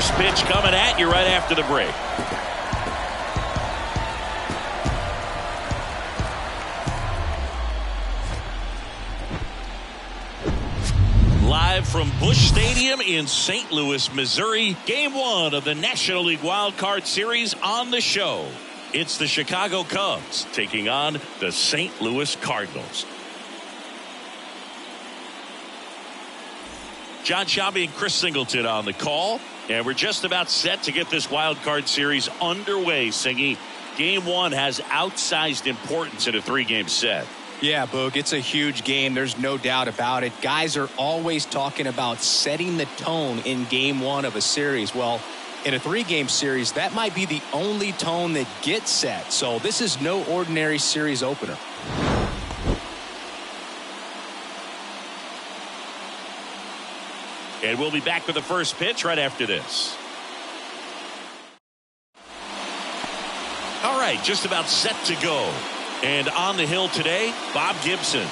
first pitch coming at you right after the break. Live from Busch Stadium in St. Louis, Missouri, Game 1 of the National League Wild Card Series on the show. It's the Chicago Cubs taking on the St. Louis Cardinals. John Sciambi and Chris Singleton on the call, and we're just about set to get this Wild Card Series underway, Singy. Game 1 has outsized importance in a 3-game set. Yeah, Boog, it's a huge game. There's no doubt about it. Guys are always talking about setting the tone in Game 1 of a series. Well, in a 3-game series, that might be the only tone that gets set. So this is no ordinary series opener. And we'll be back with the first pitch right after this. All right, just about set to go. And on the hill today, Bob Gibson.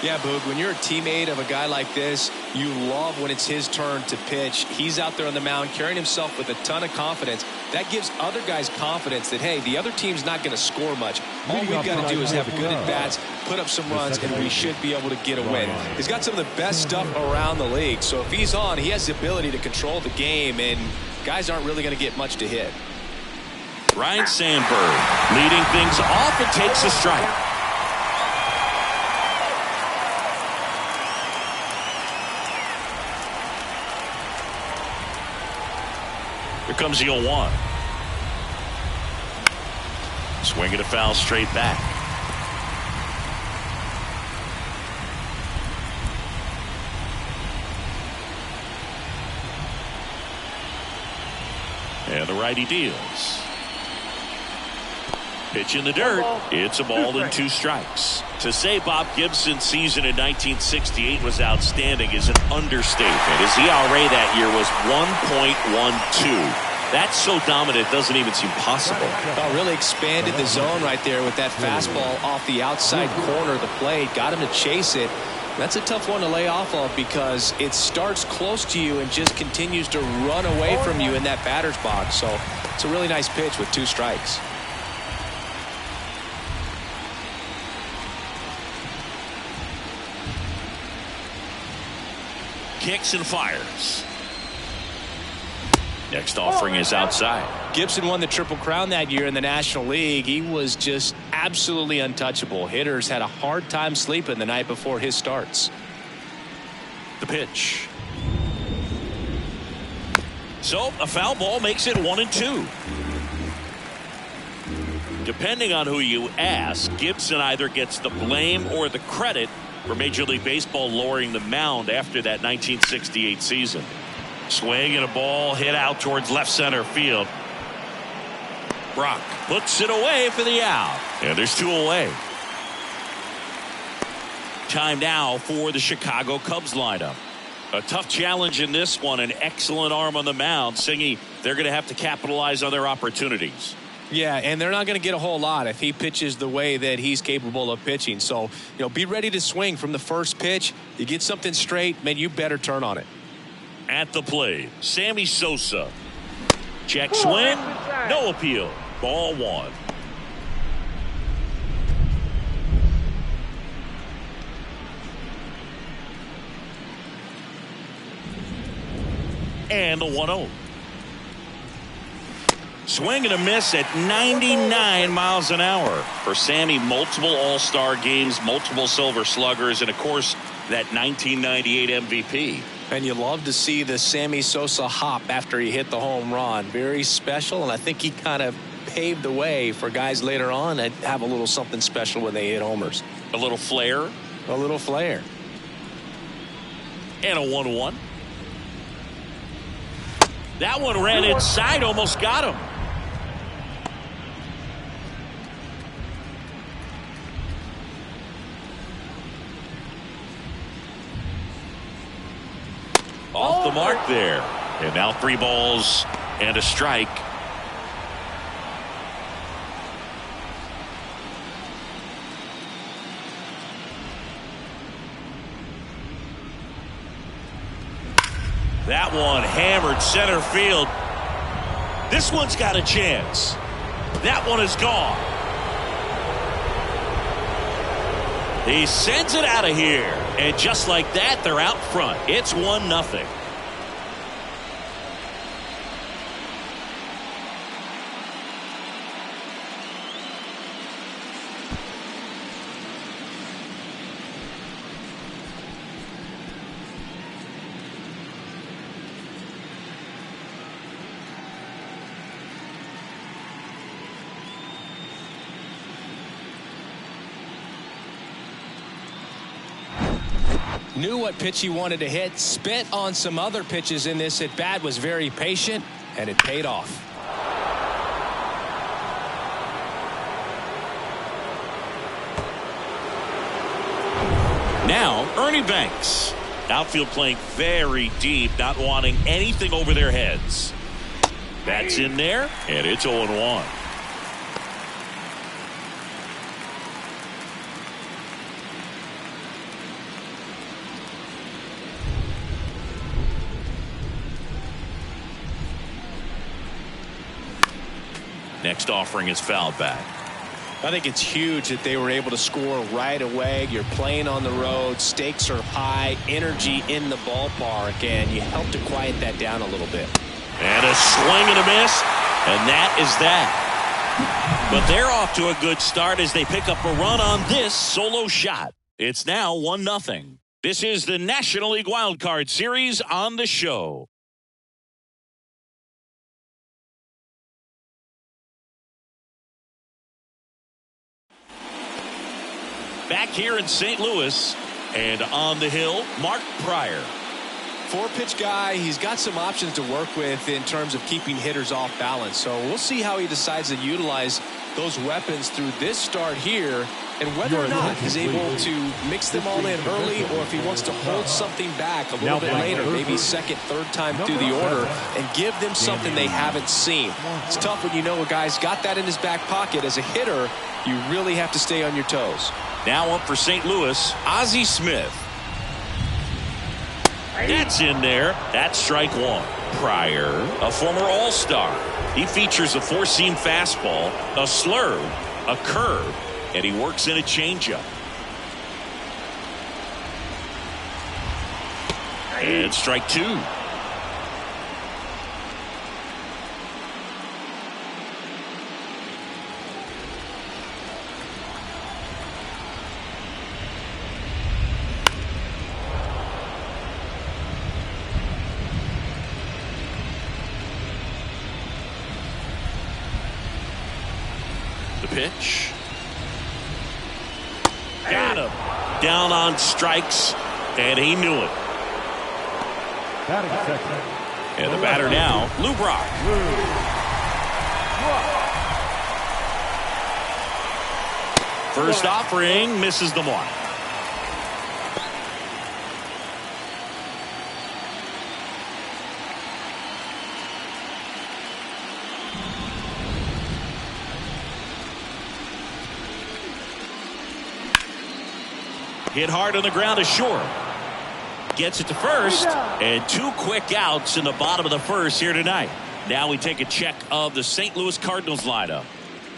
Yeah, Boog, when you're a teammate of a guy like this, you love when it's his turn to pitch. He's out there on the mound carrying himself with a ton of confidence. That gives other guys confidence that, hey, the other team's not going to score much. All we've got to do is have good at-bats, put up some runs, and we should be able to get a win. He's got some of the best stuff around the league. So if he's on, he has the ability to control the game, and guys aren't really going to get much to hit. Ryne Sandberg leading things off and takes a strike. Here comes the 0-1. Swinging a foul straight back. And the righty deals. Pitch in the dirt. It's a ball and 2 strikes. To say Bob Gibson's season in 1968 was outstanding is an understatement. His ERA that year was 1.12. That's so dominant it doesn't even seem possible. Really expanded the zone right there with that fastball off the outside corner of the plate. Got him to chase it. That's a tough one to lay off of because it starts close to you and just continues to run away from you in that batter's box. So it's a really nice pitch with 2 strikes. Kicks and fires. Next offering is outside. Gibson won the Triple Crown that year in the National League. He was just absolutely untouchable. Hitters had a hard time sleeping the night before his starts. The pitch. So a foul ball makes it 1-2. Depending on who you ask, Gibson either gets the blame or the credit for Major League Baseball lowering the mound after that 1968 season. Swing and a ball hit out towards left center field. Brock puts it away for the out. And there's 2 away. Time now for the Chicago Cubs lineup. A tough challenge in this one. An excellent arm on the mound. Singy, they're going to have to capitalize on their opportunities. Yeah, and they're not going to get a whole lot if he pitches the way that he's capable of pitching. So, be ready to swing from the first pitch. You get something straight, man, you better turn on it. At the plate, Sammy Sosa. Check swing. No appeal. Ball 1. And the 1-0. Swing and a miss at 99 miles an hour. For Sammy, multiple All-Star games, multiple Silver Sluggers, and of course, that 1998 MVP. And you love to see the Sammy Sosa hop after he hit the home run. Very special, and I think he kind of paved the way for guys later on that have a little something special when they hit homers. A little flair. A little flair. And a 1-1. That one ran inside, almost got him. Off the mark there. And now 3 balls and a strike. That one hammered center field. This one's got a chance. That one is gone. He sends it out of here. And just like that, they're out front. It's 1-0. Knew what pitch he wanted to hit, spit on some other pitches in this at bat, was very patient, and it paid off. Now, Ernie Banks. Outfield playing very deep, not wanting anything over their heads. That's in there, and it's 0-1. Next offering is fouled back. I think it's huge that they were able to score right away. You're playing on the road. Stakes are high. Energy in the ballpark. And you help to quiet that down a little bit. And a swing and a miss. And that is that. But they're off to a good start as they pick up a run on this solo shot. It's now 1-0. This is the National League Wild Card Series on the show. Back here in St. Louis, and on the hill, Mark Pryor. 4-pitch guy. He's got some options to work with in terms of keeping hitters off balance. So we'll see how he decides to utilize those weapons through this start here, and whether or not he's able to mix them all in early, or if he wants to hold something back a little bit later, maybe second, third time through the order, and give them something they haven't seen. It's tough when you know a guy's got that in his back pocket. As a hitter, you really have to stay on your toes. Now up for St. Louis, Ozzie Smith. That's in there. That's strike one. Pryor, a former All-Star. He features a four-seam fastball, a slurve, a curve, and he works in a changeup. And strike two. Pitch. Got him. Down on strikes, and he knew it. And the batter now, Lou Brock. First offering misses the mark. Hit hard on the ground to short. Gets it to first. And two quick outs in the bottom of the first here tonight. Now we take a check of the St. Louis Cardinals lineup.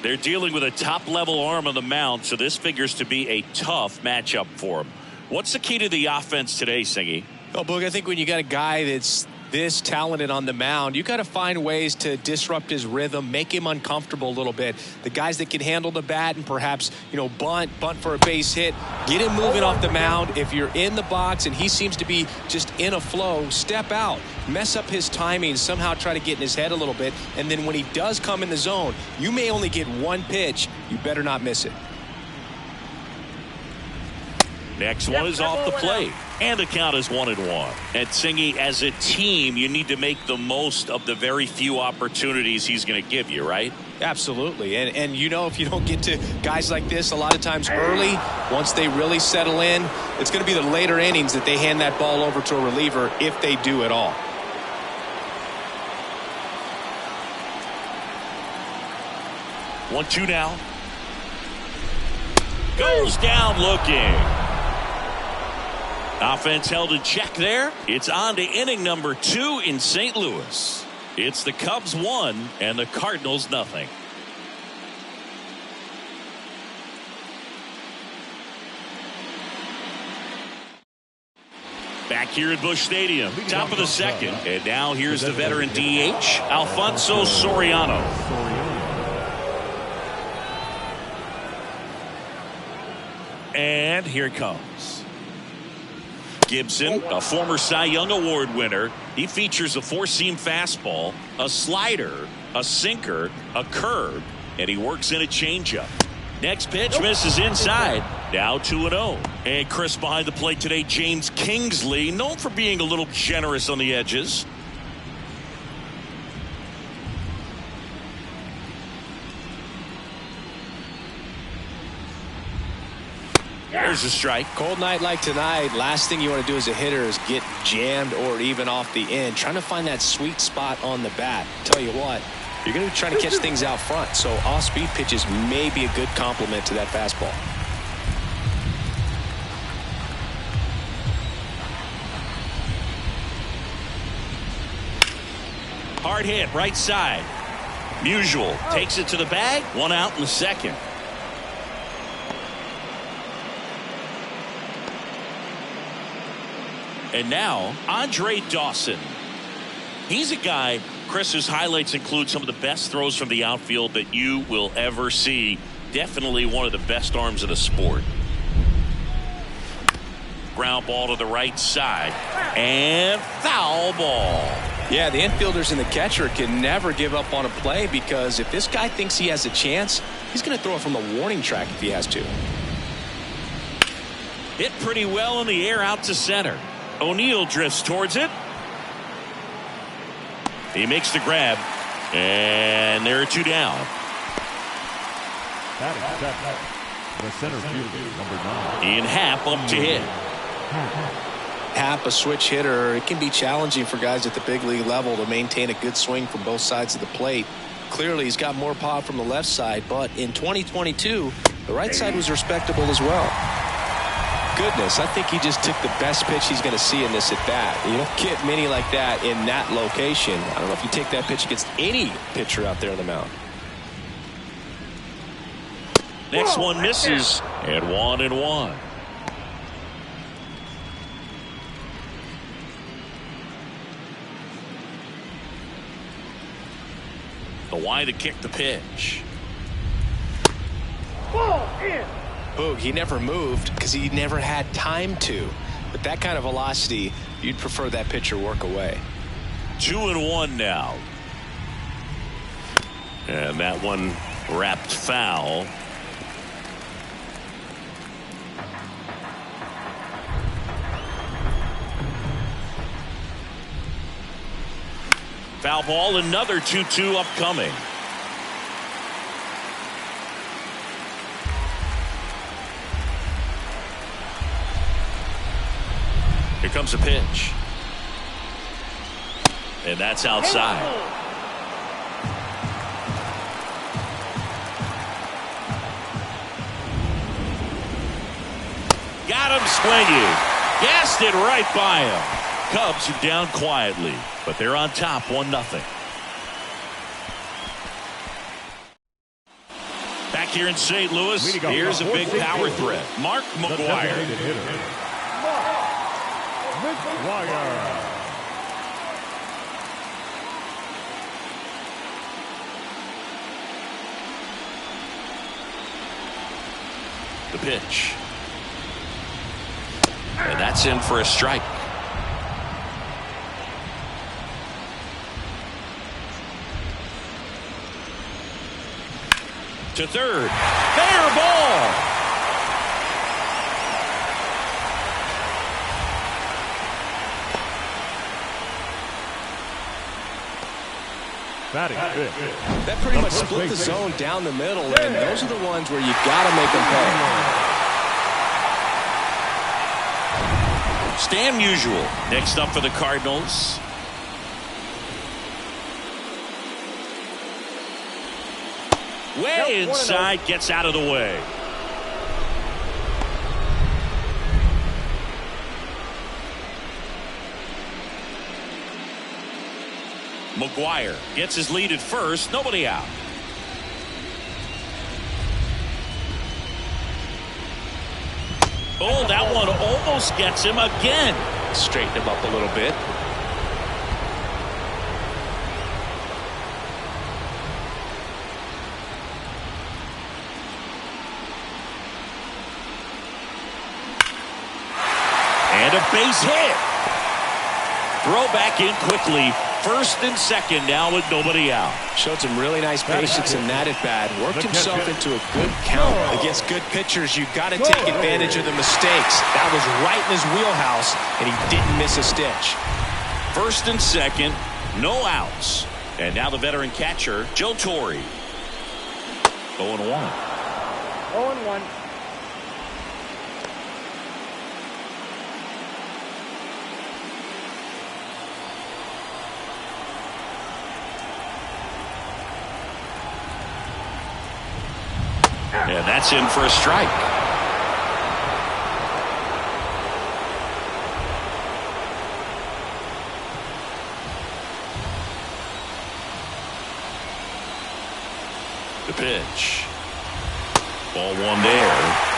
They're dealing with a top-level arm on the mound, so this figures to be a tough matchup for them. What's the key to the offense today, Singy? Well, Boog, I think when you got a guy that's this talented on the mound, you got to find ways to disrupt his rhythm, make him uncomfortable a little bit. The guys that can handle the bat and perhaps, bunt for a base hit, get him moving off the mound. If you're in the box and he seems to be just in a flow, step out, mess up his timing, somehow try to get in his head a little bit. And then when he does come in the zone, you may only get one pitch. You better not miss it. Next one is off the plate. And the count is 1-1. And Singy, as a team, you need to make the most of the very few opportunities he's going to give you, right? Absolutely. And if you don't get to guys like this a lot of times early, once they really settle in, it's going to be the later innings that they hand that ball over to a reliever, if they do at all. One, two now. Goes down looking. Offense held in check there. It's on to inning number 2 in St. Louis. It's the Cubs 1 and the Cardinals nothing. Back here at Busch Stadium, top of the second. And now here's the veteran DH, Alfonso Soriano. And here it comes. Gibson, a former Cy Young Award winner. He features a four-seam fastball, a slider, a sinker, a curve, and he works in a changeup. Next pitch misses inside. Now 2-0. And Chris behind the plate today, James Kingsley, known for being a little generous on the edges. There's a strike. Cold night like tonight, last thing you want to do as a hitter is get jammed or even off the end. Trying to find that sweet spot on the bat. Tell you what, you're going to be trying to catch things out front, so off-speed pitches may be a good complement to that fastball. Hard hit, right side. Musial takes it to the bag. 1 out in the second. And now, Andre Dawson. He's a guy, Chris, whose highlights include some of the best throws from the outfield that you will ever see. Definitely one of the best arms of the sport. Ground ball to the right side. And foul ball. Yeah, the infielders and the catcher can never give up on a play because if this guy thinks he has a chance, he's going to throw it from the warning track if he has to. Hit pretty well in the air out to center. O'Neill drifts towards it. He makes the grab. And there are 2 down. The center fielder, number 9. Ian Happ up to hit. Happ, a switch hitter, it can be challenging for guys at the big league level to maintain a good swing from both sides of the plate. Clearly, he's got more pop from the left side, but in 2022, the right side was respectable as well. Goodness, I think he just took the best pitch he's going to see in this at bat. You don't get many like that in that location. I don't know if you take that pitch against any pitcher out there on the mound. Next one misses. And 1-1. The wide to kick the pitch. Boog, he never moved because he never had time to. With that kind of velocity, you'd prefer that pitcher work away. 2-1 now. And that one wrapped foul. Foul ball, another 2-2 upcoming. Here comes a pitch. And that's outside. Got him swinging. Gassed it right by him. Cubs are down quietly, but they're on top 1-0. Back here in St. Louis, here's a big power threat. Mark McGwire. The pitch. And that's in for a strike. To third. Fair ball. That pretty much split the zone down the middle, and those are the ones where you got to make them pay. Stan Musial next up for the Cardinals. Way inside, gets out of the way. McGuire gets his lead at first. Nobody out. Oh, that one almost gets him again. Straighten him up a little bit. And a base hit. Throw back in quickly. First and second now with nobody out. Showed some really nice patience in that at bat. Worked himself into a good count. Against good pitchers, you got to take advantage of the mistakes. That was right in his wheelhouse, and he didn't miss a stitch. First and second, no outs. And now the veteran catcher, Joe Torre. 0-1. 0-1. And that's in for a strike. The pitch. Ball one there.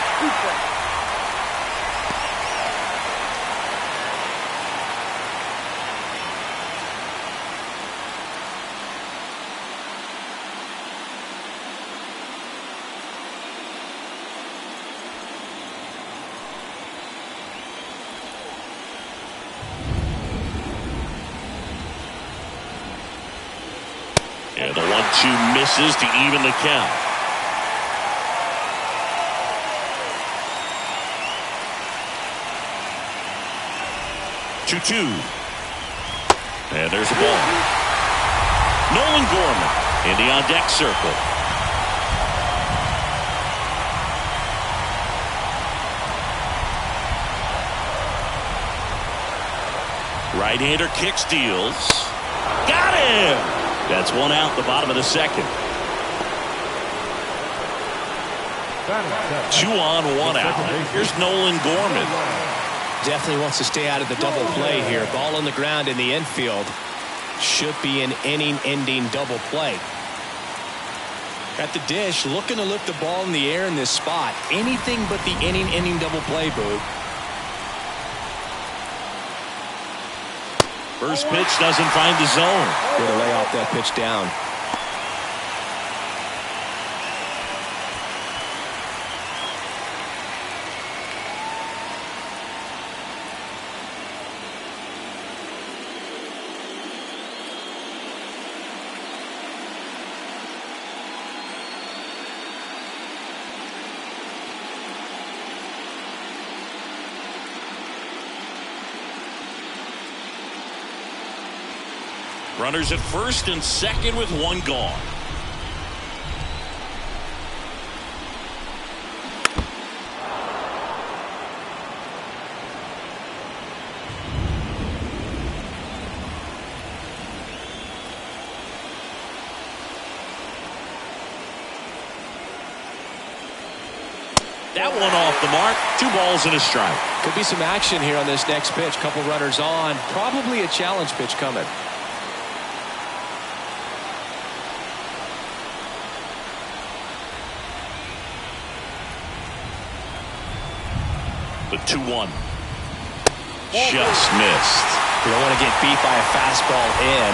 And the 1-2 misses to even the count. Two. And there's a ball. Nolan Gorman in the on-deck circle. Right-hander kick steals. Got him! That's one out, the bottom of the second. 2 on, 1 out. Here's Nolan Gorman. Definitely wants to stay out of the double play here. Ball on the ground in the infield. Should be an inning-ending double play. At the dish, looking to lift the ball in the air in this spot. Anything but the inning-ending double play, Boog. First pitch doesn't find the zone. Way to lay off that pitch down. Runners at first and second with one gone. That one off the mark. 2 balls and a strike. Could be some action here on this next pitch. Couple runners on. Probably a challenge pitch coming. The 2-1. Just missed. You don't want to get beat by a fastball in.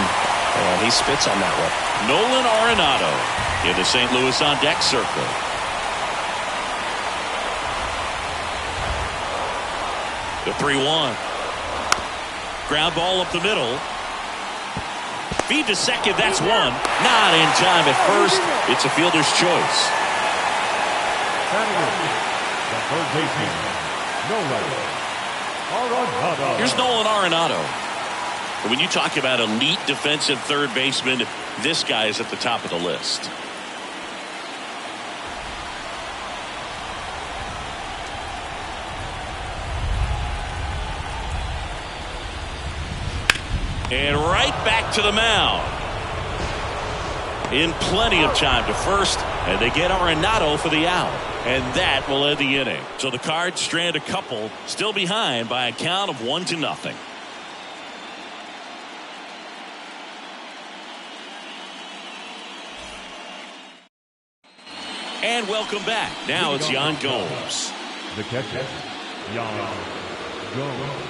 And he spits on that one. Nolan Arenado in the St. Louis on-deck circle. The 3-1. Ground ball up the middle. Feed to second. That's one. Not in time at first. It's a fielder's choice. The third baseman, Here's Nolan Arenado. And when you talk about elite defensive third baseman, this guy is at the top of the list. And right back to the mound. In plenty of time to first, and they get Arenado for the out. And that will end the inning. So the Cards strand a couple, still behind by a count of 1-0. And welcome back. Now it's Yan Gomes. The catcher, Yan Gomes.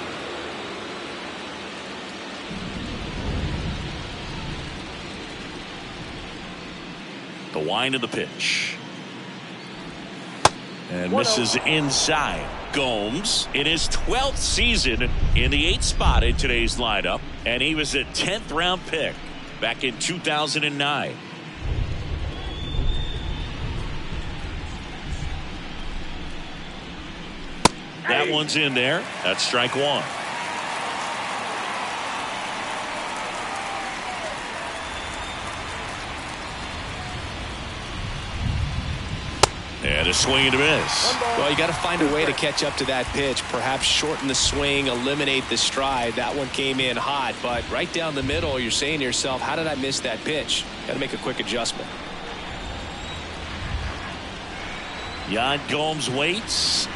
The wind of the pitch. And misses inside. Gomes in his 12th season in the 8th spot in today's lineup. And he was a 10th round pick back in 2009. That one's in there. That's strike one. And a swing and a miss. Well, you got to find a way to catch up to that pitch. Perhaps shorten the swing, eliminate the stride. That one came in hot, but right down the middle, you're saying to yourself, how did I miss that pitch? Got to make a quick adjustment. Yan Gomes waits.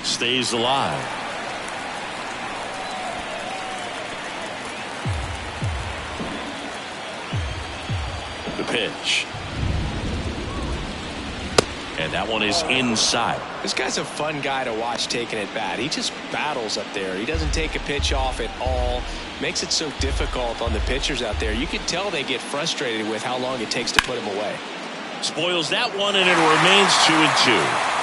Stays alive. The pitch. And that one is inside. This guy's a fun guy to watch taking at bat. He just battles up there. He doesn't take a pitch off at all. Makes it so difficult on the pitchers out there. You can tell they get frustrated with how long it takes to put him away. Spoils that one, and it remains 2-2.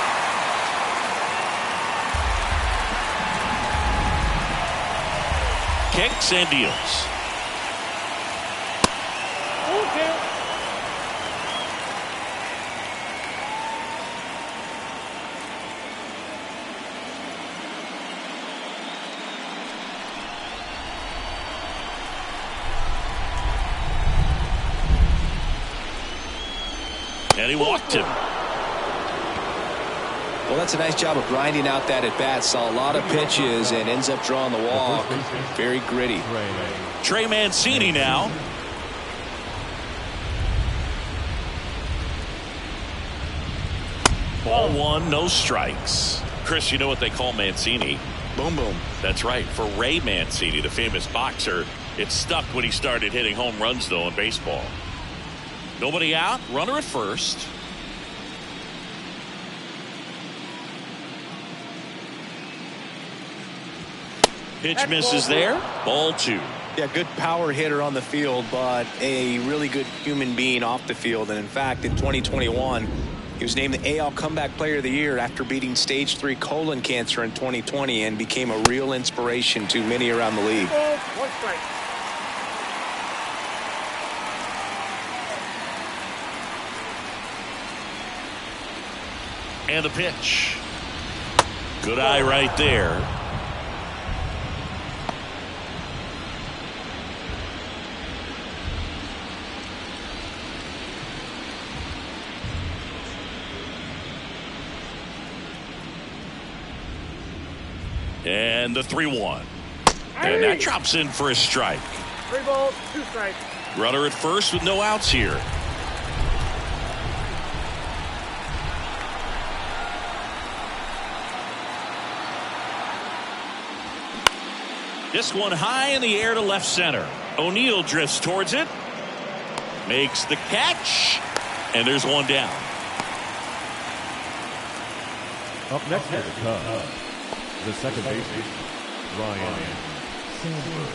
Kicks and deals. And he walked him. Well, that's a nice job of grinding out that at bat. Saw a lot of pitches and ends up drawing the walk. Very gritty. Trey Mancini now. Ball one, no strikes. Chris, you know what they call Mancini? Boom, boom. That's right. For Ray Mancini, the famous boxer, it stuck when he started hitting home runs, though, in baseball. Nobody out. Runner at first. Pitch misses there. Ball two. Yeah, good power hitter on the field, but a really good human being off the field. And in fact, in 2021, he was named the AL Comeback Player of the Year after beating stage 3 colon cancer in 2020 and became a real inspiration to many around the league. One strike. And the pitch. Good eye right there. And the 3-1. And that drops in for a strike. 3 balls, 2 strikes. Runner at first with no outs here. This one high in the air to left center. O'Neill drifts towards it. Makes the catch. And there's one down. Up next for the Cubs, the second baseman, Ryan Sandberg.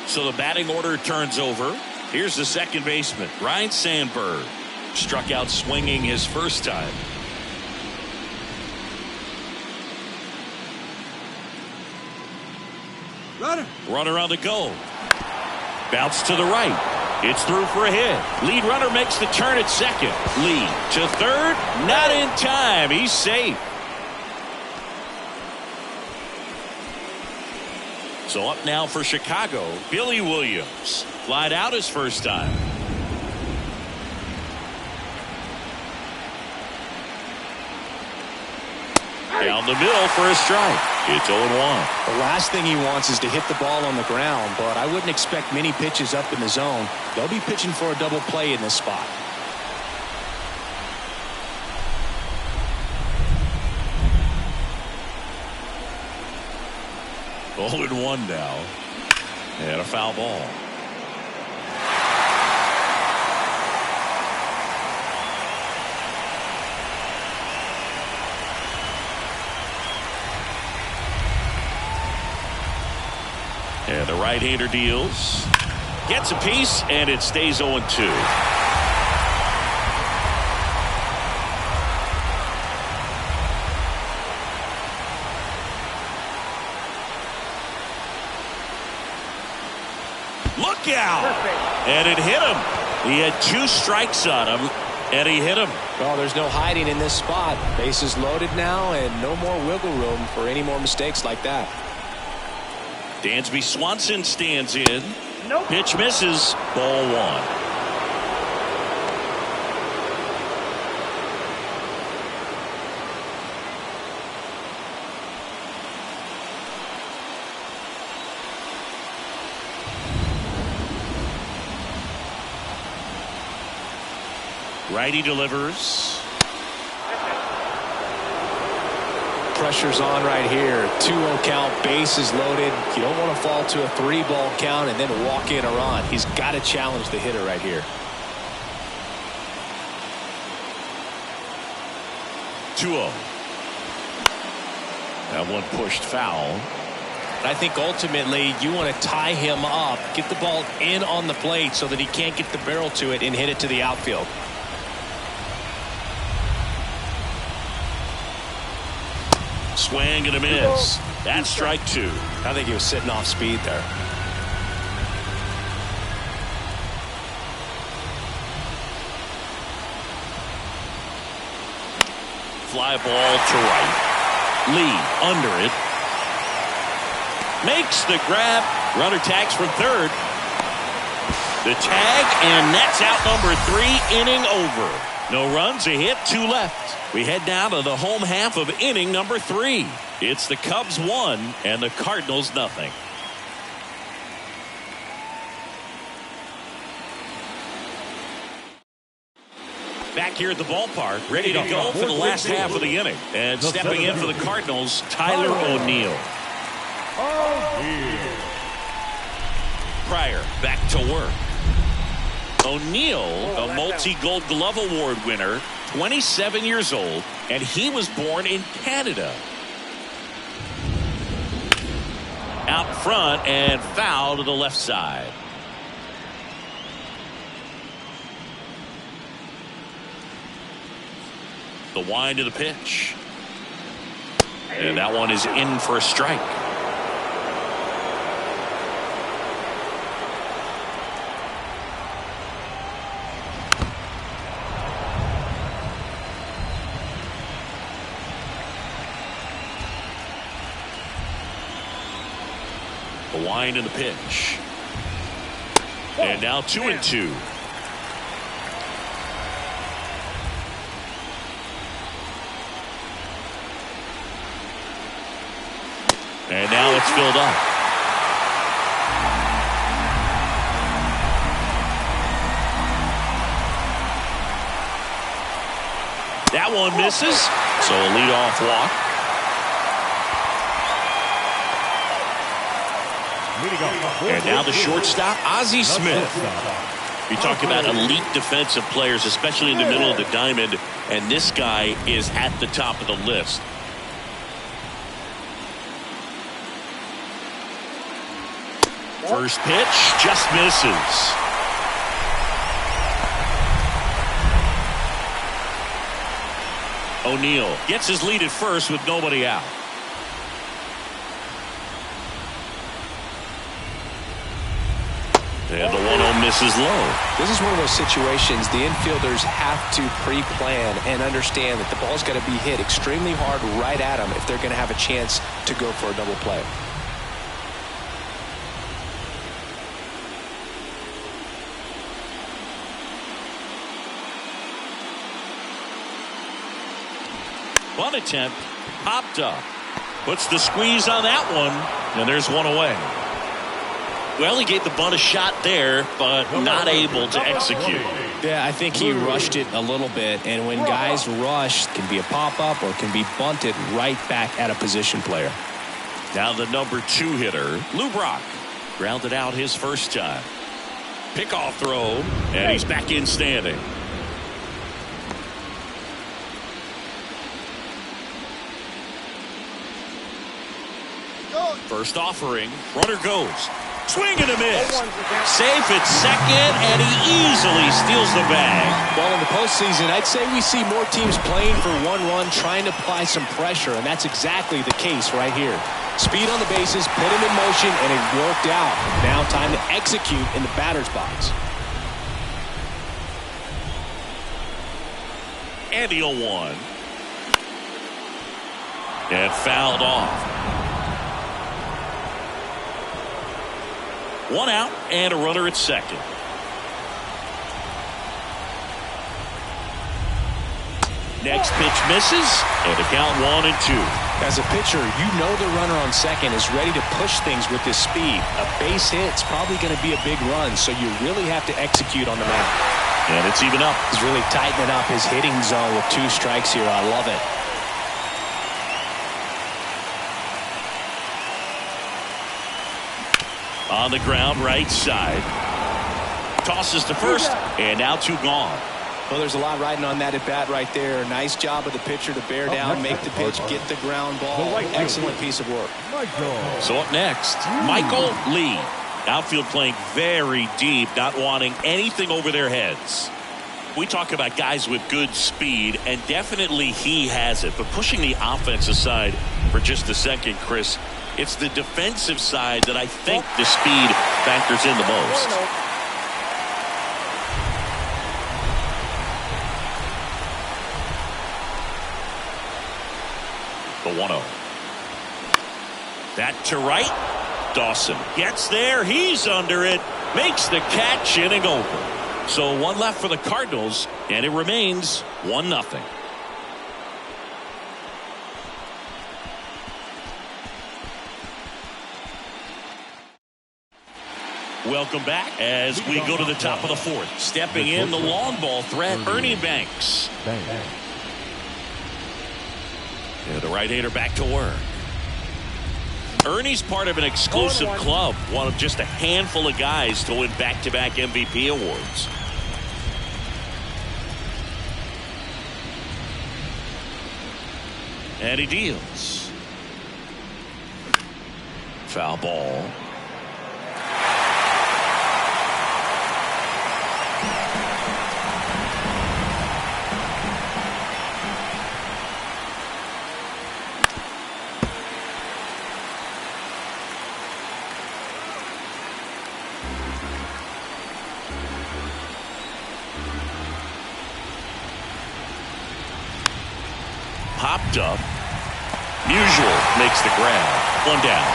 So the batting order turns over. Here's the second baseman, Ryan Sandberg. Struck out swinging his first time. Runner on the go. Bounce to the right. It's through for a hit. Lead runner makes the turn at second. Lee to third. Not in time. He's safe. So up now for Chicago, Billy Williams. Flied out his first time. Down the middle for a strike. It's 0-1. The last thing he wants is to hit the ball on the ground, but I wouldn't expect many pitches up in the zone. They'll be pitching for a double play in this spot. Oh, and 1 now. And a foul ball. And the right-hander deals. Gets a piece, and it stays 0-2. Look out! And it hit him. He had 2 strikes on him, and he hit him. Well, there's no hiding in this spot. Bases loaded now, and no more wiggle room for any more mistakes like that. Dansby Swanson stands in. Nope. Pitch misses. Ball 1. Righty delivers. Pressure's on right here. 2-0 count, bases loaded. You don't want to fall to a 3-ball count and then walk in or on. He's got to challenge the hitter right here. 2-0. That one pushed foul. I think ultimately you want to tie him up, get the ball in on the plate so that he can't get the barrel to it and hit it to the outfield. Swing and a miss. That's strike 2. I think he was sitting off speed there. Fly ball to right. Lee under it. Makes the grab. Runner tags from third. The tag, and that's out number 3. Inning over. No runs, a hit, 2 left. We head now to the home half of inning number 3. It's the Cubs 1 and the Cardinals nothing. Back here at the ballpark, ready to go for the last half of the inning. And stepping in for the Cardinals, Tyler O'Neill. Pryor back to work. O'Neill, a multi-Gold Glove Award winner, 27 years old, and he was born in Canada. Out front and foul to the left side. The wind of the pitch. And that one is in for a strike. The wind and the pitch. And now 2-2. And now it's filled up. That one misses. So a leadoff walk. And now the shortstop, Ozzie Smith. You talk about elite defensive players, especially in the middle of the diamond, and this guy is at the top of the list. First pitch just misses. O'Neill gets his lead at first with nobody out. And the 1-0 misses low. This is one of those situations the infielders have to pre-plan and understand that the ball's got to be hit extremely hard right at them if they're going to have a chance to go for a double play. Bunt attempt popped up. Puts the squeeze on that one, and there's one away. Well, he gave the bunt a shot there, but not able to execute. Yeah, I think he rushed it a little bit, and when guys rush, it can be a pop-up or it can be bunted right back at a position player. Now the number 2 hitter, Lou Brock, grounded out his first time. Pickoff throw, and he's back in standing. First offering, runner goes. Swing and a miss. Safe at second, and he easily steals the bag. Well, in the postseason, I'd say we see more teams playing for one run, trying to apply some pressure, and that's exactly the case right here. Speed on the bases, put him in motion, and it worked out. Now time to execute in the batter's box. And the 0-1. And fouled off. 1 out and a runner at second. Next pitch misses, and the count 1-2. As a pitcher, you know the runner on second is ready to push things with his speed. A base hit's probably going to be a big run, so you really have to execute on the mound. And it's even up. He's really tightening up his hitting zone with 2 strikes here. I love it. On the ground, right side. Tosses to first, and now 2 gone. Well, there's a lot riding on that at bat right there. Nice job of the pitcher to bear down, make the pitch, get the ground ball. Excellent piece of work. So up next, Michael Lee. Outfield playing very deep, not wanting anything over their heads. We talk about guys with good speed, and definitely he has it. But pushing the offense aside for just a second, Chris, it's the defensive side that I think the speed factors in the most. The 1-0. That to right. Dawson gets there. He's under it. Makes the catch, inning over. So 1 left for the Cardinals, and it remains 1-0. Welcome back as we go to the top of the 4th. Stepping in, the long ball threat, Ernie Banks. And the right-hander back to work. Ernie's part of an exclusive club, one of just a handful of guys to win back-to-back MVP awards. And he deals. Foul ball. Popped up. Musial makes the grab. 1 down.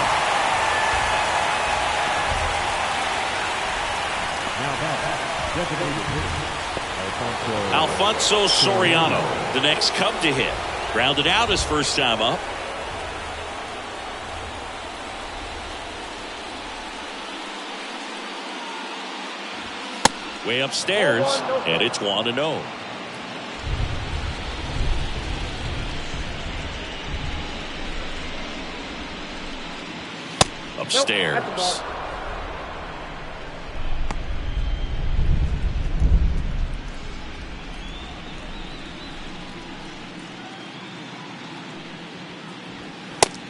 Alfonso Soriano, the next Cub to hit. Grounded out his first time up. Way upstairs, and it's 1-0. Upstairs.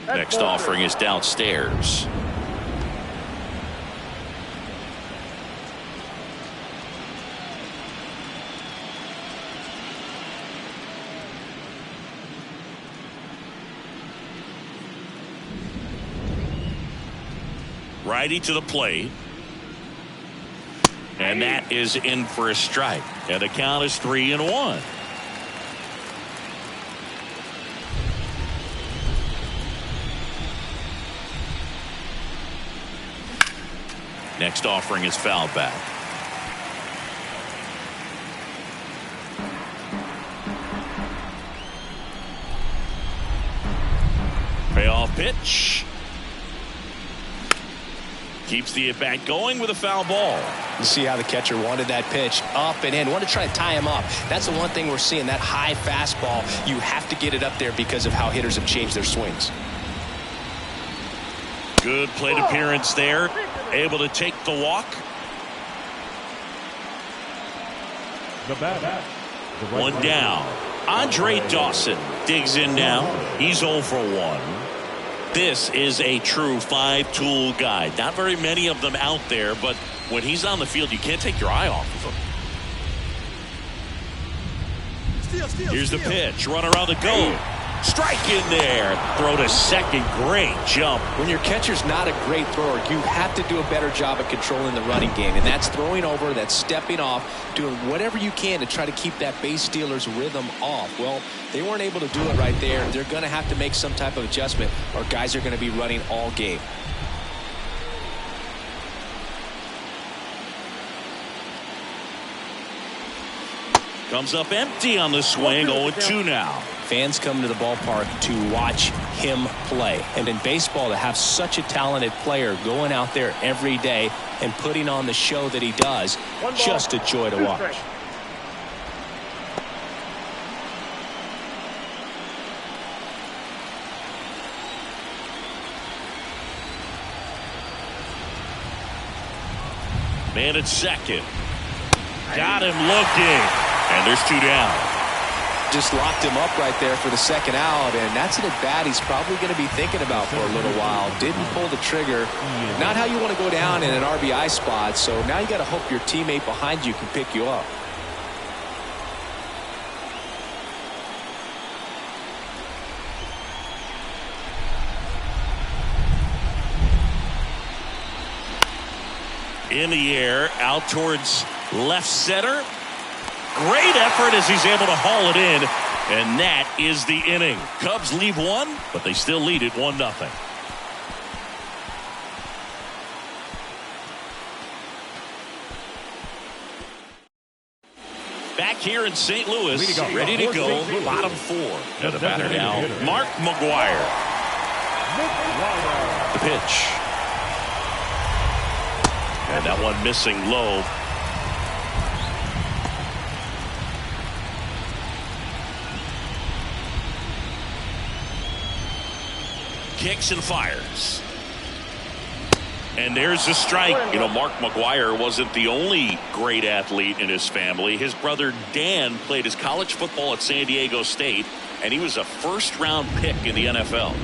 Next offering is downstairs. Righty to the plate. And that is in for a strike. And the count is 3-1. Next offering is fouled back. Payoff pitch. Keeps the at-bat going with a foul ball. You see how the catcher wanted that pitch up and in. Wanted to try to tie him up. That's the one thing we're seeing, that high fastball. You have to get it up there because of how hitters have changed their swings. Good plate appearance there. Able to take the walk. One down. Andre Dawson digs in now. He's 0 for 1. This is a true five-tool guy. Not very many of them out there, but when he's on the field, you can't take your eye off of him. Here's the pitch. Run around the goal. Strike in there. Throw to second. Great jump. When your catcher's not a great thrower, you have to do a better job of controlling the running game. And that's throwing over, that's stepping off, doing whatever you can to try to keep that base stealer's rhythm off. Well, they weren't able to do it right there. They're going to have to make some type of adjustment or guys are going to be running all game. Comes up empty on the swing. 0-2 now. Fans come to the ballpark to watch him play. And in baseball, to have such a talented player going out there every day and putting on the show that he does, just a joy to watch. Man at second. Got him looking. And there's 2 down. Just locked him up right there for the second out, and that's an at-bat he's probably going to be thinking about for a little while. Didn't pull the trigger. Not how you want to go down in an RBI spot, so now you got to hope your teammate behind you can pick you up. In the air, out towards left center. Great effort as he's able to haul it in, and that is the inning. Cubs leave one, but they still lead it 1-0. Back here in St. Louis, ready to go, bottom 4. And the batter now, Mark McGwire. The pitch. And that one missing low. Kicks and fires. And there's a strike. You know, Mark McGwire wasn't the only great athlete in his family. His brother Dan played his college football at San Diego State, and he was a first-round pick in the NFL.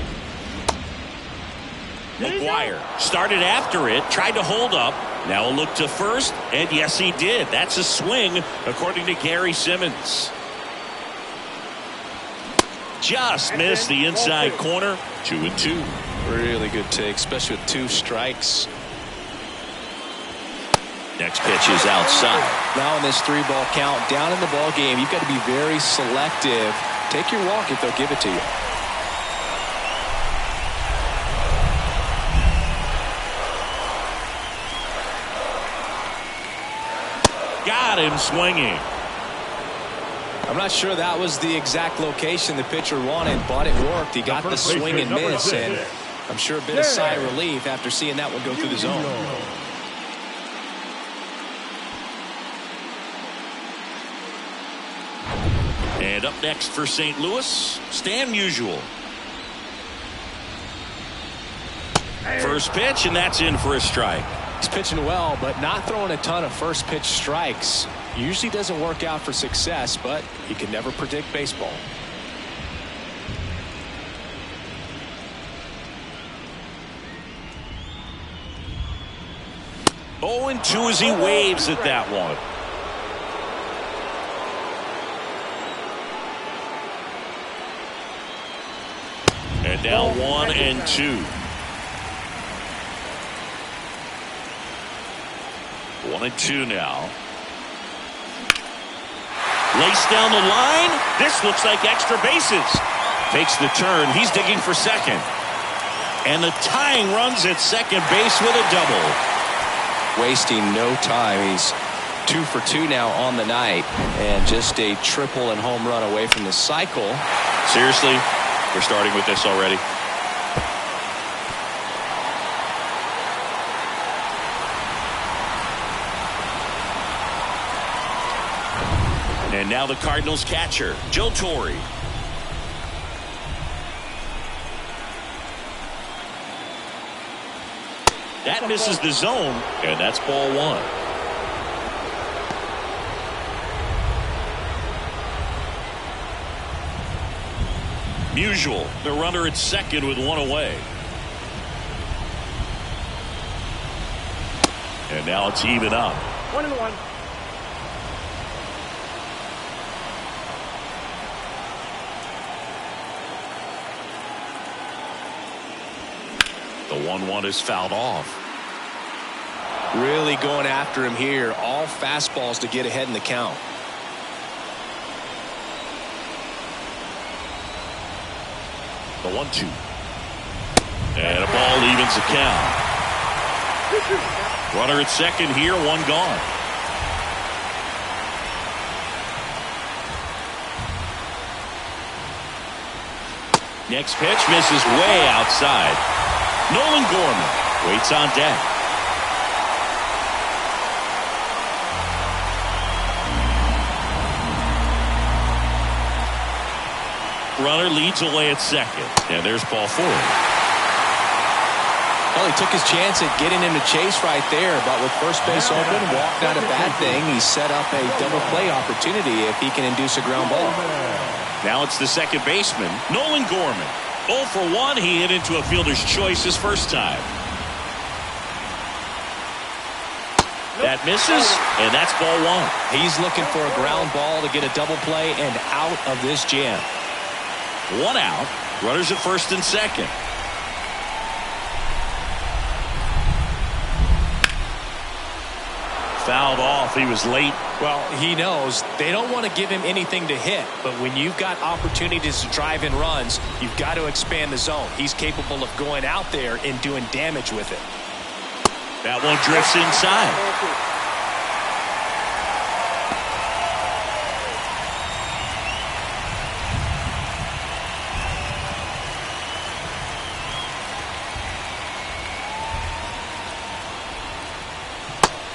McGwire started after it, tried to hold up. Now a look to first, and yes, he did. That's a swing, according to Gary Simmons. Just missed the inside corner. 2-2. Really good take, especially with 2 strikes. Next pitch is outside. Now in this 3-ball count, down in the ball game, you've got to be very selective. Take your walk if they'll give it to you. Got him swinging. I'm not sure that was the exact location the pitcher wanted, but it worked. He got the swing and miss, and I'm sure a bit of sigh of relief after seeing that one go through the zone. And up next for St. Louis, Stan Musial. First pitch, and that's in for a strike. He's pitching well, but not throwing a ton of first pitch strikes. Usually doesn't work out for success, but he can never predict baseball. Oh, and 2 as he waves at that one. And now 1-2. 1-2 now. Laced down the line. This looks like extra bases. Takes the turn. He's digging for second. And the tying runs at second base with a double. Wasting no time. He's 2 for 2 now on the night. And just a triple and home run away from the cycle. Seriously, we're starting with this already. And now the Cardinals catcher, Joe Torre. That misses the zone, and that's ball 1. Musial, the runner at second with 1 away. And now it's even up. 1-1. The 1-1 is fouled off. Really going after him here. All fastballs to get ahead in the count. The 1-2. And a ball evens the count. Runner at second here, one gone. Next pitch misses way outside. Nolan Gorman waits on deck. Runner leads away at second. And there's ball 4. Well, he took his chance at getting him to chase right there, but with first base open, walked not a bad thing. He set up a double play opportunity if he can induce a ground ball. Now it's the second baseman, Nolan Gorman. 0 for 1. He hit into a fielder's choice his first time. That misses, and that's ball 1. He's looking for a ground ball to get a double play and out of this jam. 1 out. Runners at first and second. Fouled off. He was late. Well, he knows they don't want to give him anything to hit, but when you've got opportunities to drive in runs, you've got to expand the zone. He's capable of going out there and doing damage with it. That one drifts inside.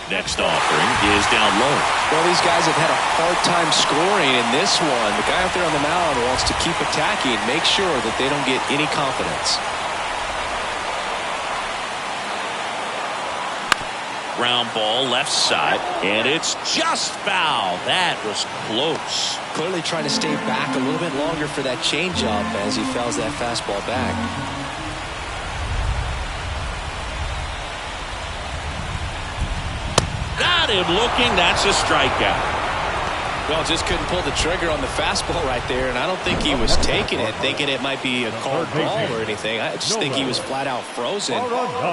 Next offering is down low. Well, these guys have had a hard time scoring in this one. The guy out there on the mound wants to keep attacking, make sure that they don't get any confidence. Ground ball left side, and it's just foul. That was close. Clearly trying to stay back a little bit longer for that changeup as he fouls that fastball back. Got him looking. That's a strikeout. Well, just couldn't pull the trigger on the fastball right there, and I don't think he was taking it, thinking it might be a called ball or anything. I just think he was flat out frozen.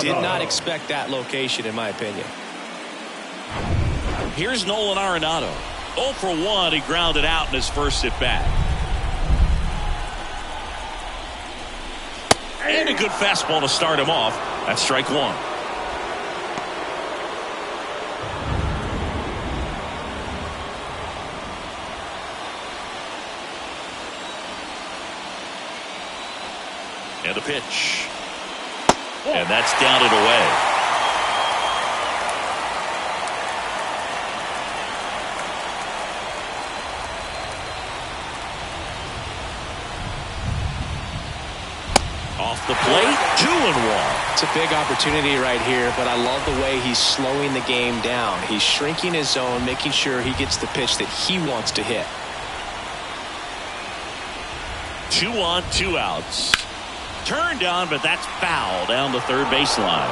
Did not expect that location, in my opinion. Here's Nolan Arenado. 0 for 1. He grounded out in his first at bat. And a good fastball to start him off. That's strike 1. And a pitch. And that's down and away. Off the plate, 2-1. It's a big opportunity right here, but I love the way he's slowing the game down. He's shrinking his zone, making sure he gets the pitch that he wants to hit. 2 on, 2 outs. Turned on, but that's foul down the third baseline.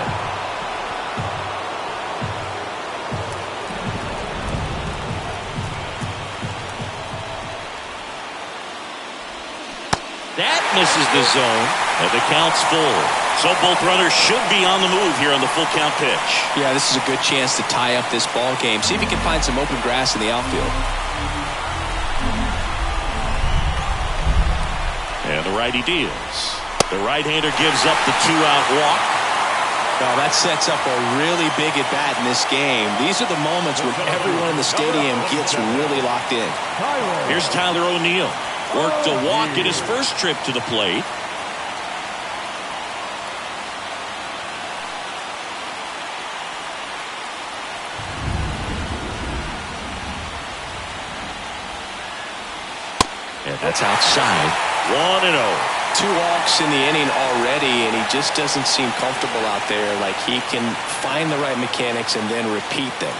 That misses the zone, and the count's full. So both runners should be on the move here on the full count pitch. Yeah, this is a good chance to tie up this ball game. See if he can find some open grass in the outfield. And the righty deals. The right-hander gives up the 2-out walk. Well, that sets up a really big at-bat in this game. These are the moments when everyone in the stadium gets really locked in. Here's Tyler O'Neill. Worked a walk in his first trip to the plate. And that's outside. 1-0. 2 walks in the inning already, and he just doesn't seem comfortable out there. Like he can find the right mechanics and then repeat them.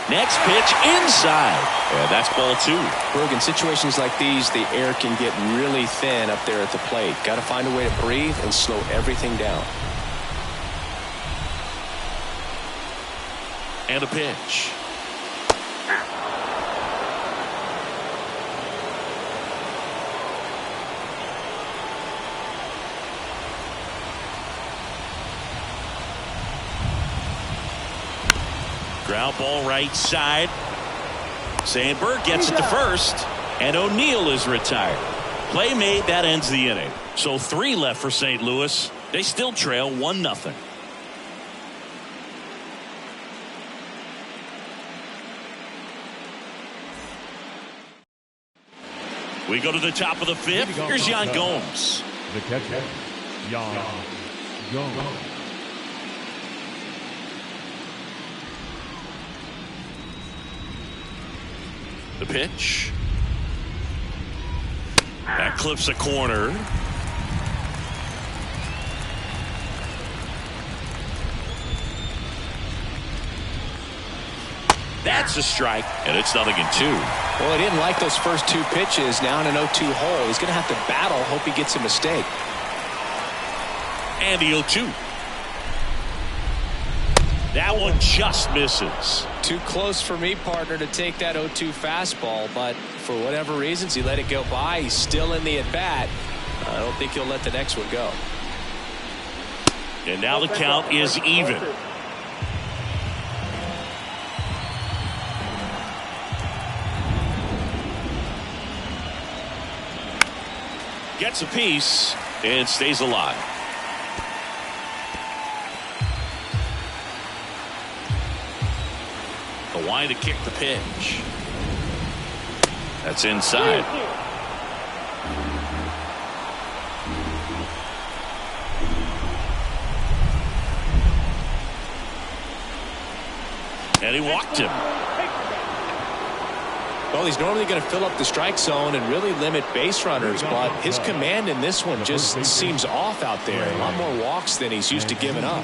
Next pitch inside. And that's ball 2. Berg, in situations like these, the air can get really thin up there at the plate. Got to find a way to breathe and slow everything down. And a pitch. Ground ball right side. Sandberg gets it to first, and O'Neill is retired. Play made, that ends the inning. So 3 left for St. Louis. They still trail 1-0. We go to the top of the 5th. Here's Yan Gomes. The catcher, Yan Gomes. The pitch. That clips a corner. That's a strike, and it's 0-2. Well, he didn't like those first 2 pitches. Now in an 0-2 hole, he's going to have to battle. Hope he gets a mistake. And the 0-2. That one just misses. Too close for me, partner, to take that 0-2 fastball, but for whatever reasons, he let it go by. He's still in the at-bat. I don't think he'll let the next one go. And now the count is even. Gets a piece and stays alive. The line to kick the pitch. That's inside. And he walked him. Well, he's normally going to fill up the strike zone and really limit base runners, but his command in this one just seems off out there. A lot more walks than he's used to giving up.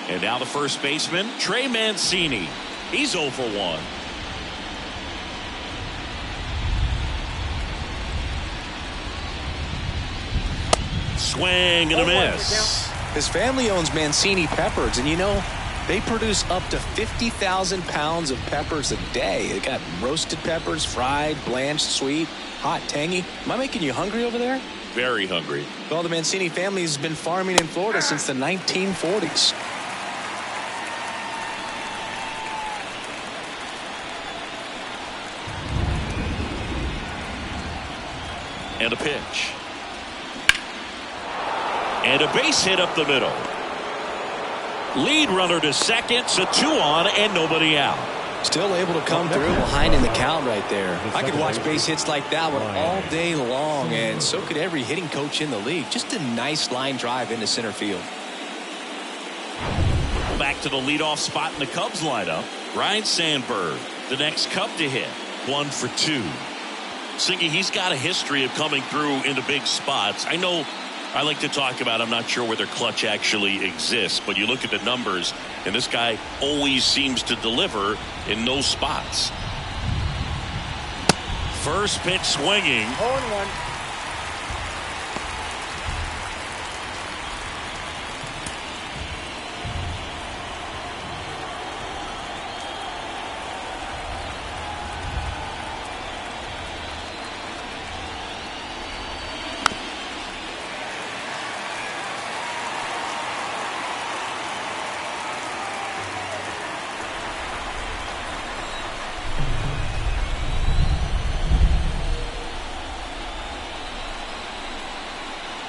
And now the first baseman, Trey Mancini. He's 0 for 1. Swing and a miss. His family owns Mancini Peppers, and you know, they produce up to 50,000 pounds of peppers a day. They got roasted peppers, fried, blanched, sweet, hot, tangy. Am I making you hungry over there? Very hungry. Well, the Mancini family has been farming in Florida since the 1940s. And a pitch. And a base hit up the middle. Lead runner to second, so 2 on and nobody out. Still able to come through behind in the count right there. I could watch base hits like that one all day long, and so could every hitting coach in the league. Just a nice line drive into center field. Back to the leadoff spot in the Cubs lineup. Ryan Sandberg, the next Cub to hit. 1 for 2. Singy, he's got a history of coming through into big spots. I know I like to talk about, I'm not sure whether clutch actually exists, but you look at the numbers, and this guy always seems to deliver in those spots. First pitch swinging. 0-1.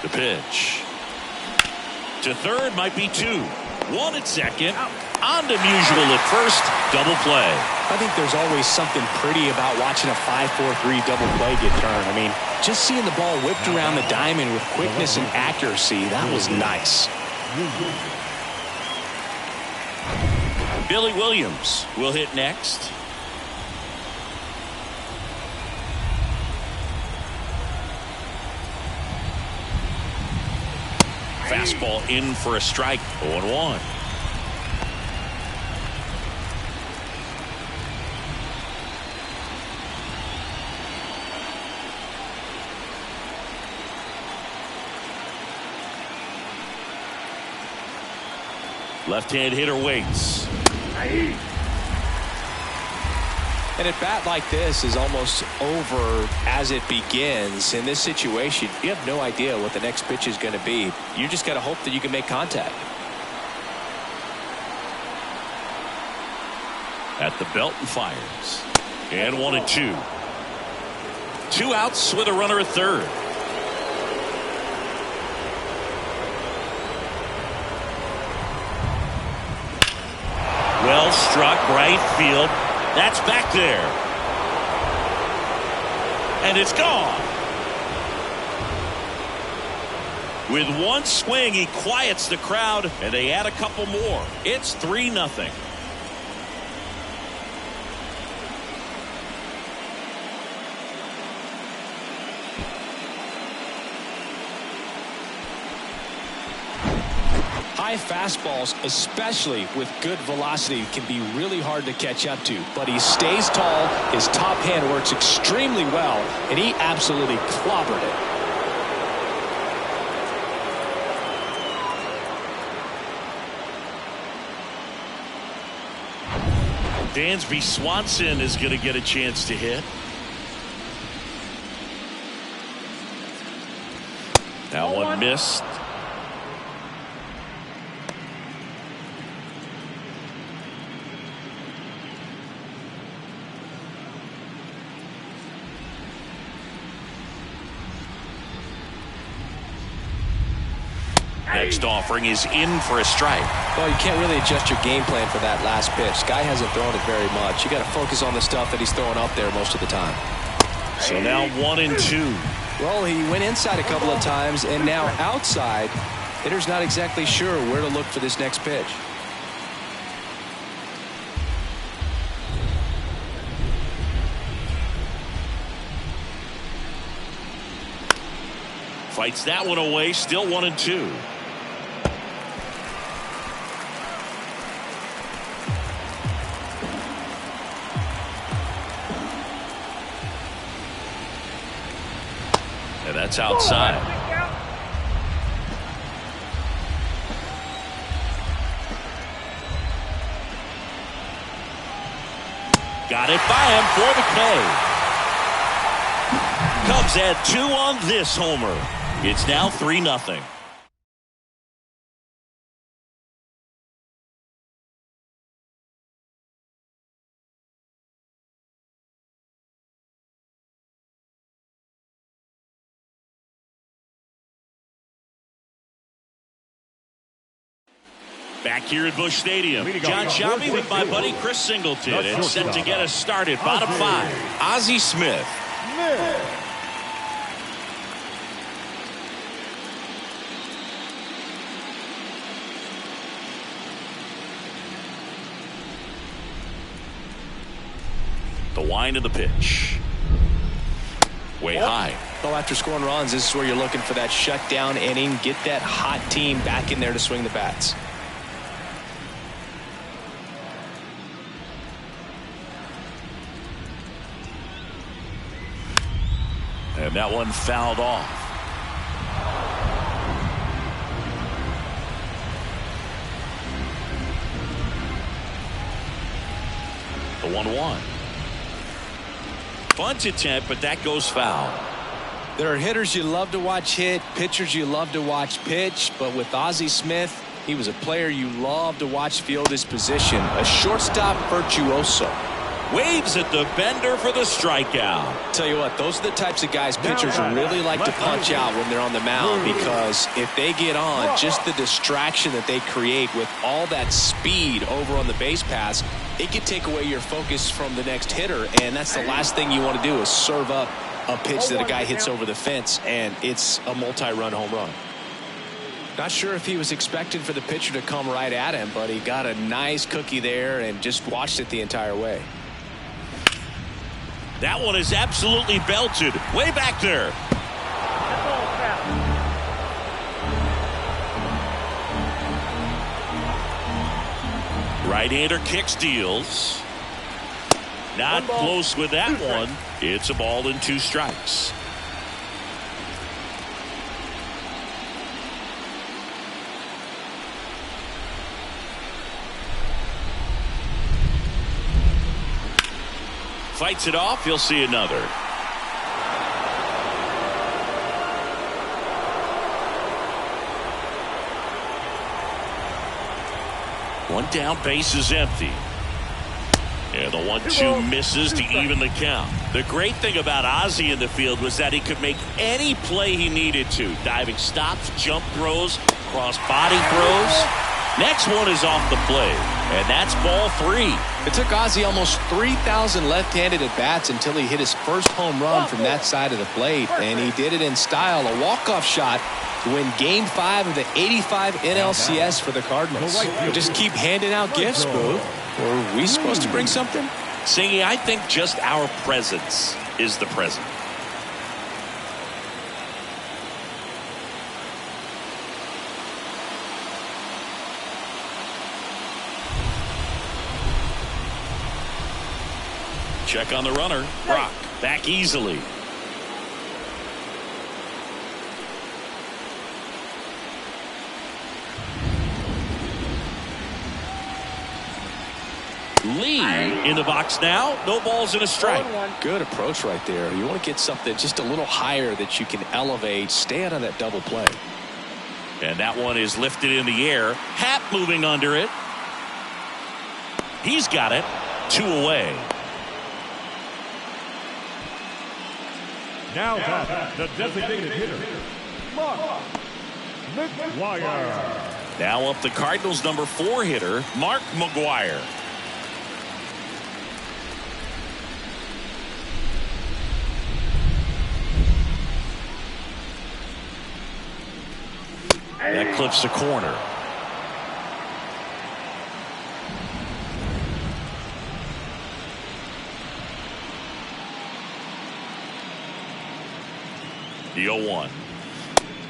The pitch. To third, might be 2. 1 at second. On to Musial at first. Double play. I think there's always something pretty about watching a 5-4-3 double play get turned. I mean, just seeing the ball whipped around the diamond with quickness and accuracy, that was nice. Billy Williams will hit next. Fastball in for a strike. 0-1. Left-hand hitter waits. And a bat like this is almost over as it begins. In this situation, you have no idea what the next pitch is going to be. You just got to hope that you can make contact. At the belt and fires. And 1-2. 2 outs with a runner at third. Well struck, right field. That's back there. And it's gone. With one swing, he quiets the crowd, and they add a couple more. It's 3-0. High fastballs, especially with good velocity, can be really hard to catch up to. But he stays tall, his top hand works extremely well, and he absolutely clobbered it. Dansby Swanson is going to get a chance to hit. That one missed. Next offering is in for a strike. Well, you can't really adjust your game plan for that last pitch. Guy hasn't thrown it very much. You got to focus on the stuff that he's throwing up there most of the time. So now 1-2. Well, he went inside a couple of times, and now outside. Hitter's not exactly sure where to look for this next pitch. Fights that one away, still 1-2. And that's outside. Got it by him for the K. Cubs add 2 on this homer. It's now 3-0. Back here at Busch Stadium, John Shelby with my buddy Chris Singleton, and set to get us started. Bottom 5, Ozzie Smith. The wind of the pitch. Way high. Well, after scoring runs, this is where you're looking for that shutdown inning. Get that hot team back in there to swing the bats. And that one fouled off. The 1-1. Bunt attempt, but that goes foul. There are hitters you love to watch hit, pitchers you love to watch pitch, but with Ozzie Smith, he was a player you love to watch field his position, a shortstop virtuoso. Waves at the bender for the strikeout. Tell you what, those are the types of guys pitchers really like to punch out when they're on the mound, because if they get on, just the distraction that they create with all that speed over on the base pass, it can take away your focus from the next hitter, and that's the last thing you want to do is serve up a pitch that a guy hits over the fence, and it's a multi-run home run. Not sure if he was expecting for the pitcher to come right at him, but he got a nice cookie there and just watched it the entire way. That one is absolutely belted. Way back there. Right-hander kicks, deals. Not close with that one. It's a ball and 2 strikes. fights it off. He'll see another. One down, base is empty. And the 1-2 misses to even the count. The great thing about Ozzie in the field was that he could make any play he needed to. Diving stops, jump throws, cross body throws. Next one is off the plate, and that's ball 3. It took Ozzie almost 3,000 left-handed at-bats until he hit his first home run from that side of the plate, and he did it in style, a walk-off shot to win Game 5 of the '85 NLCS for the Cardinals. Just keep handing out gifts, Boo. Or are we supposed to bring something? Singy, I think just our presence is the present. Check on the runner. Brock back easily. Lee in the box now. No balls and a strike. Good approach right there. You want to get something just a little higher that you can elevate. Stay out of that double play. And that one is lifted in the air. Happ moving under it. He's got it. 2 away. Now back, the designated hitter, Mark McGwire. Now up the Cardinals' number 4 hitter, Mark McGwire. That clips the corner. The 0-1.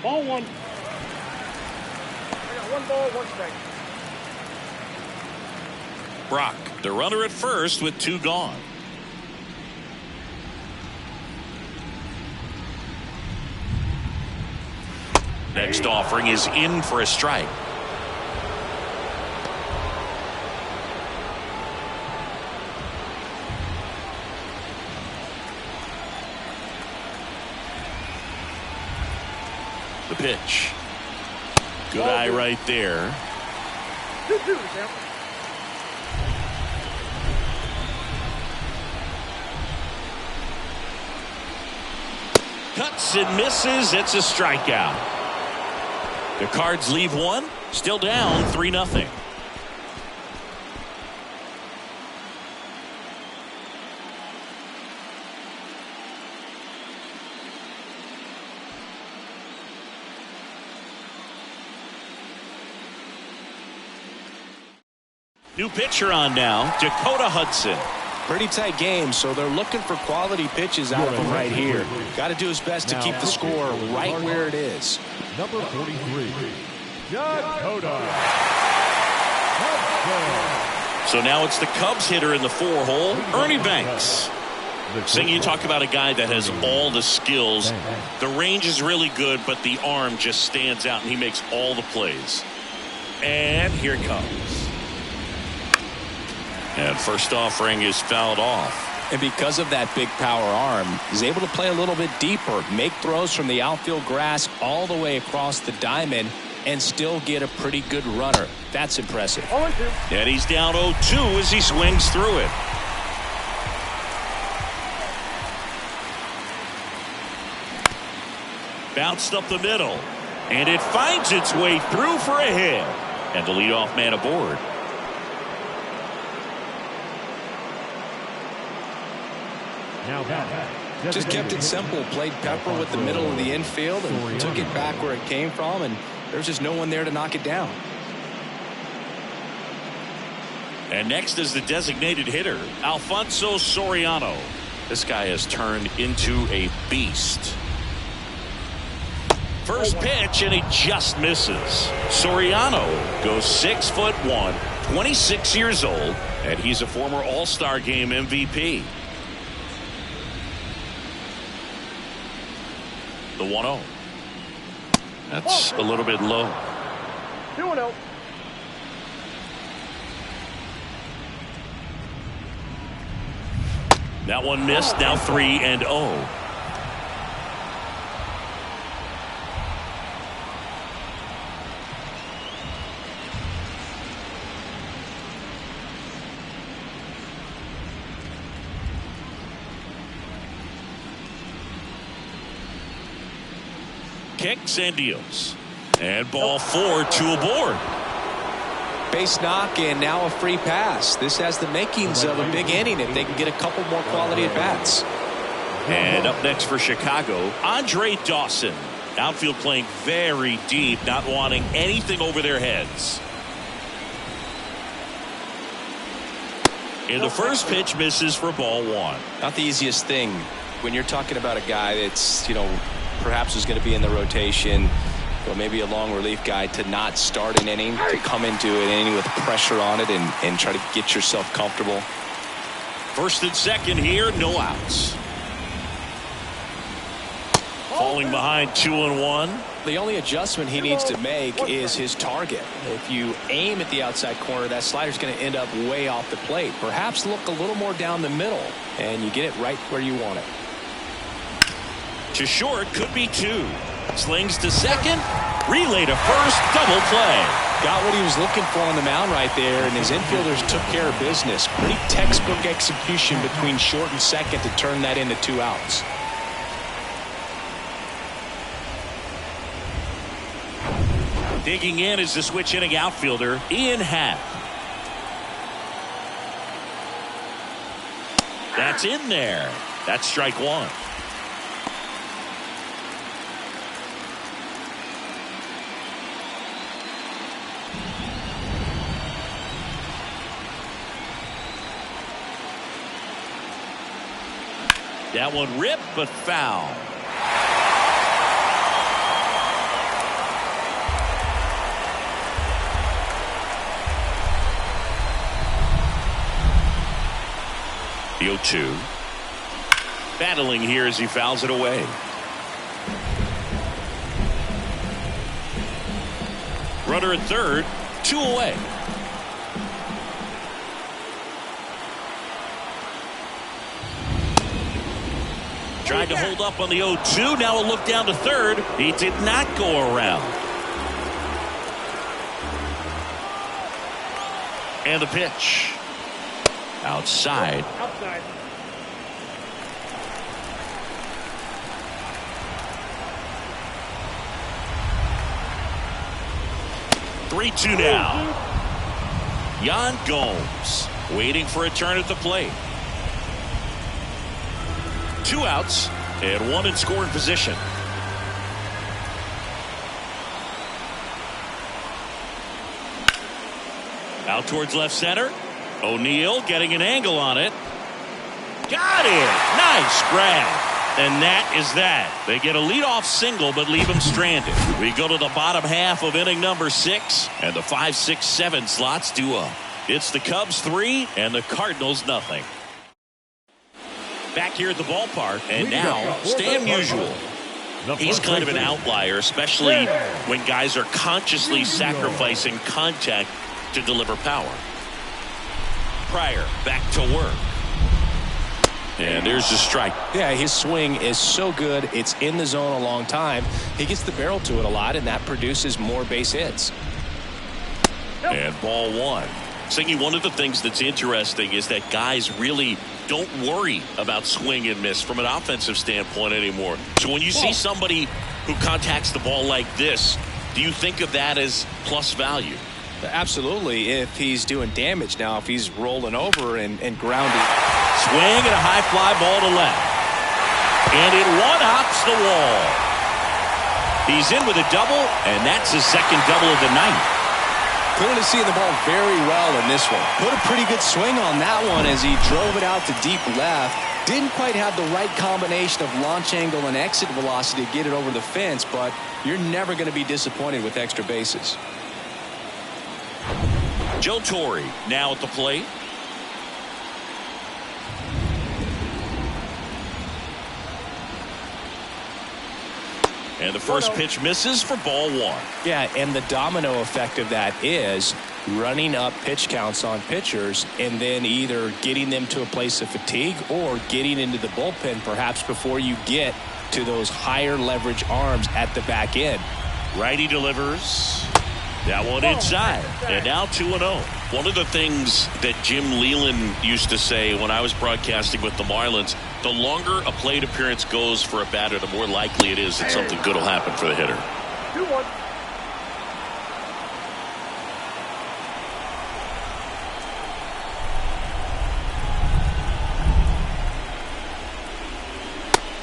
Ball 1. I got 1 ball, 1 strike. Brock, the runner at first with 2 gone. Next offering is in for a strike. The pitch. Good eye right there. 2-2, Sam. Cuts and misses. It's a strikeout. The Cards leave 1. Still down 3-0. New pitcher on now, Dakota Hudson. Pretty tight game, so they're looking for quality pitches out of him right here. Got to do his best to keep the score right where it is. Number 43, Dakota Hudson. So now it's the Cubs hitter in the 4-hole, Ernie Banks. Sing, you talk about a guy that has all the skills. The range is really good, but the arm just stands out, and he makes all the plays. And here it comes. And first offering is fouled off. And because of that big power arm, he's able to play a little bit deeper, make throws from the outfield grass all the way across the diamond, and still get a pretty good runner. That's impressive. 0-2. And he's down 0-2 as he swings through it. Bounced up the middle, and it finds its way through for a hit. And the leadoff man aboard. Now back. Just kept it simple. Played pepper with the middle of the infield and took it back where it came from, and there's just no one there to knock it down. And next is the designated hitter, Alfonso Soriano. This guy has turned into a beast. First pitch, and he just misses. Soriano goes 6'1", 26 years old, and he's a former All-Star Game MVP. The 1-0. That's a little bit low. 2-0. That one missed. Now 3-0. Kicks and deals. And ball 4, 2 aboard. Base knock and now a free pass. This has the makings of a big inning if they can get a couple more quality at bats. And up next for Chicago, Andre Dawson. Outfield playing very deep, not wanting anything over their heads. And the first pitch misses for ball 1. Not the easiest thing when you're talking about a guy that's, perhaps is going to be in the rotation, or maybe a long relief guy, to not start an inning, to come into an inning with pressure on it and try to get yourself comfortable. First and second here, no outs. Falling behind 2-1. The only adjustment he needs to make is his target. If you aim at the outside corner, that slider's going to end up way off the plate. Perhaps look a little more down the middle, and you get it right where you want it. To short, could be 2. Slings to second. Relay to first. Double play. Got what he was looking for on the mound right there, and his infielders took care of business. Pretty textbook execution between short and second to turn that into 2 outs. Digging in is the switch inning outfielder, Ian Happ. That's in there. That's strike 1. That one ripped, but foul. The 0-2. Battling here as he fouls it away. Runner at third, 2 away. Tried to hold up on the 0-2. Now a look down to third. He did not go around. And the pitch. Outside. 3-2 now. Yan Gomes waiting for a turn at the plate. 2 outs and 1 in scoring position. Out towards left center. O'Neill getting an angle on it. Got it. Nice grab. And that is that. They get a leadoff single but leave him stranded. We go to the bottom half of inning number 6, and the 5, 6, 7 slots due up. It's the Cubs 3 and the Cardinals nothing. Back here at the ballpark, and now Stan Musial. He's kind of an outlier, especially when guys are consciously sacrificing contact to deliver power. Pryor back to work. And there's the strike. Yeah, his swing is so good. It's in the zone a long time. He gets the barrel to it a lot, and that produces more base hits. And ball 1. Singy, one of the things that's interesting is that guys really don't worry about swing and miss from an offensive standpoint anymore. So when you see somebody who contacts the ball like this, do you think of that as plus value? Absolutely, if he's doing damage. Now, if he's rolling over and grounding. Swing and a high fly ball to left. And it one-hops the wall. He's in with a double, and that's his second double of the night. Clearly seeing the ball very well in this one. Put a pretty good swing on that one as he drove it out to deep left. Didn't quite have the right combination of launch angle and exit velocity to get it over the fence, but you're never going to be disappointed with extra bases. Joe Torre now at the plate. And the first pitch misses for ball 1. Yeah, and the domino effect of that is running up pitch counts on pitchers and then either getting them to a place of fatigue or getting into the bullpen perhaps before you get to those higher leverage arms at the back end. Righty delivers. That one inside. And now 2-0. One of the things that Jim Leland used to say when I was broadcasting with the Marlins, the longer a plate appearance goes for a batter, the more likely it is that something good will happen for the hitter. 2-1.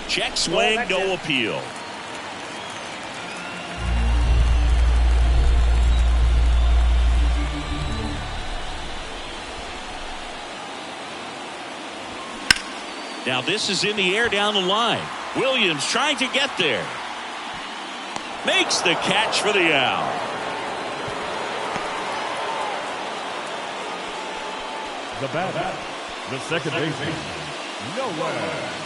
Check swing, no appeal. Now this is in the air down the line. Williams trying to get there. Makes the catch for the out. The batter, the second baseman, nowhere.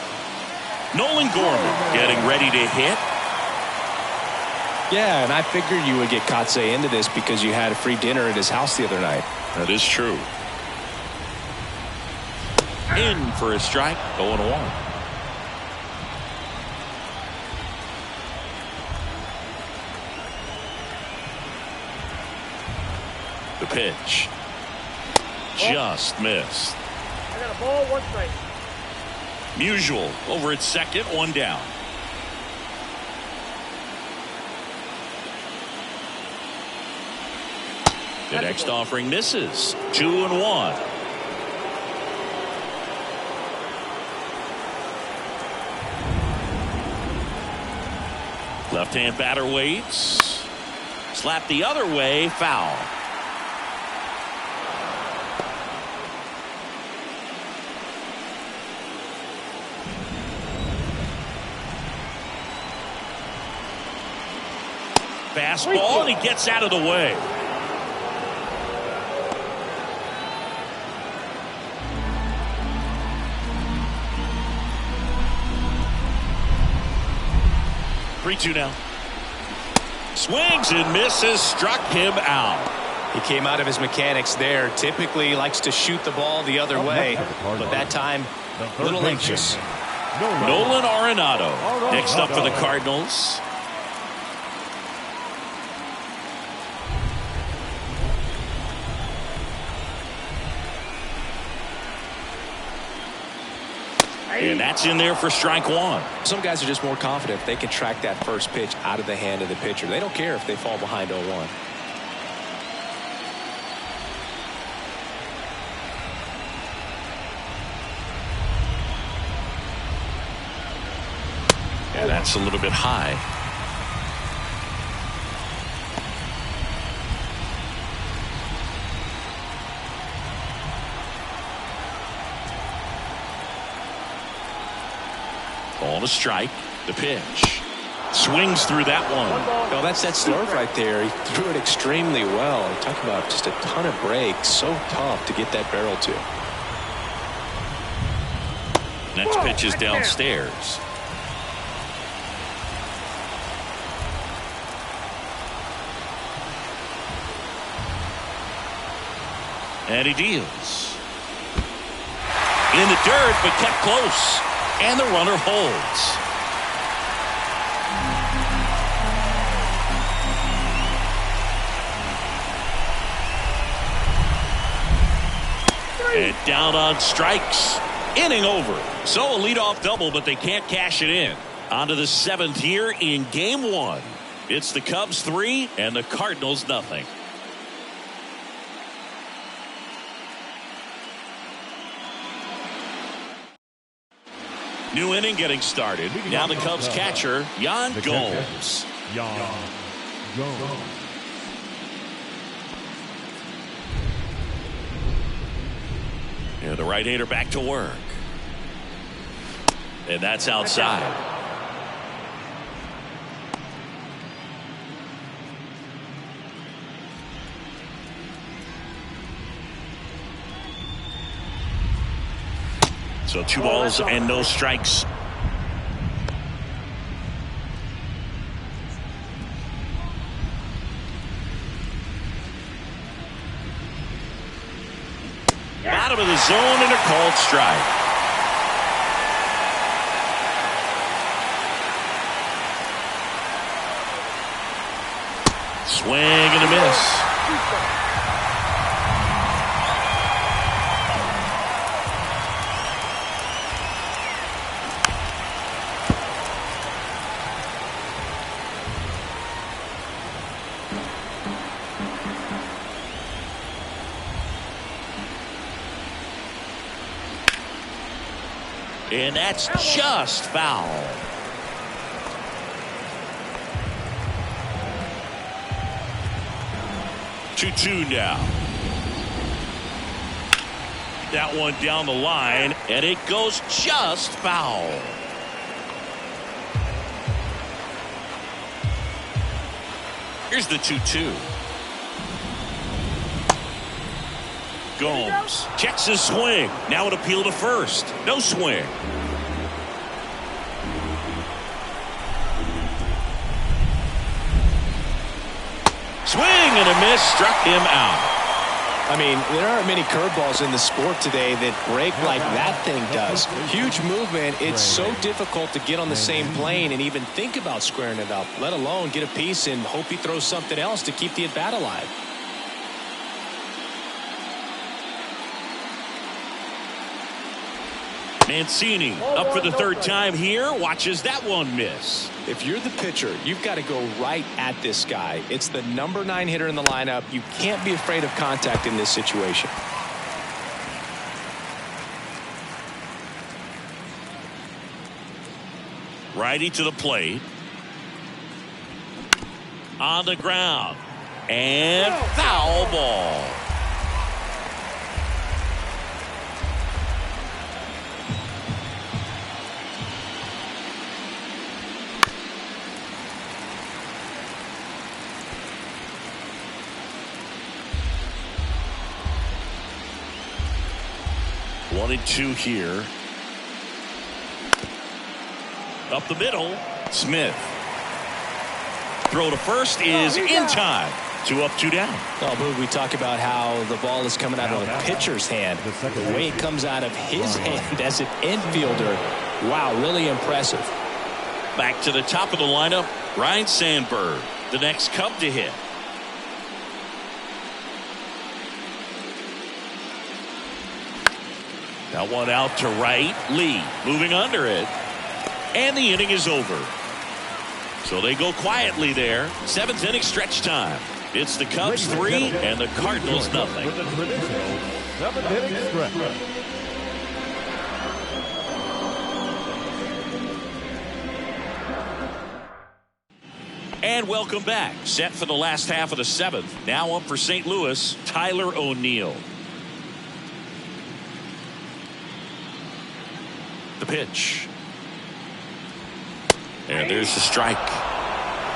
Nolan Gorman getting ready to hit. Yeah, and I figured you would get Kotsay into this because you had a free dinner at his house the other night. That is true. In for a strike, 0-1. The pitch. Just missed. I got a ball, 1 strike. Musial over at second, 1 down. The next offering misses. 2-1. Left-hand batter waits. Slap the other way, foul. Fastball, and he gets out of the way. Three-two now. Swings and misses, struck him out. He came out of his mechanics there. Typically likes to shoot the ball the other way, but that time a little anxious. Nolan Arenado next up for the Cardinals. And that's in there for strike 1. Some guys are just more confident if they can track that first pitch out of the hand of the pitcher. They don't care if they fall behind 0-1. Yeah, that's a little bit high. Ball to strike. The pitch. Swings through that one. Oh, that's that slurve right there. He threw it extremely well. Talk about just a ton of breaks. So tough to get that barrel to. Next pitch is downstairs. And he deals. In the dirt, but kept close. And the runner holds. And down on strikes. Inning over. So a leadoff double, but they can't cash it in. On to the 7th here in Game 1. It's the Cubs 3 and the Cardinals nothing. New inning getting started. Now the Cubs catcher, Yan Gomes. Yan Gomes. And the right-hander back to work. And that's outside. So 2 balls and no strikes. him in the zone and a called strike. Swing and a miss. And that's just foul. Two now. That one down the line, and it goes just foul. Here's the 2-2. Gomes checks his swing. Now an appeal to first. No swing. Swing and a miss, struck him out. I mean, there aren't many curveballs in the sport today that break like that thing does. Huge movement. It's so difficult to get on the same plane and even think about squaring it up, let alone get a piece and hope he throws something else to keep the at-bat alive. Mancini up for the third time here. Watches that one miss. If you're the pitcher, you've got to go right at this guy. It's the number 9 hitter in the lineup. You can't be afraid of contact in this situation. Righty to the plate. On the ground. And foul ball. One and two here. Up the middle. Smith. Throw to first is in time. 2 up, 2 down. Well, Boog, we talk about how the ball is coming out of the pitcher's hand. The way it comes out of his hand as an infielder. Wow, really impressive. Back to the top of the lineup. Ryan Sandberg, the next Cub to hit. That one out to right. Lee moving under it. And the inning is over. So they go quietly there. 7th inning stretch time. It's the Cubs 3 and the Cardinals nothing. With the traditional 7th inning stretch. And welcome back. Set for the last half of the 7th. Now up for St. Louis, Tyler O'Neill. The pitch. And there's the strike.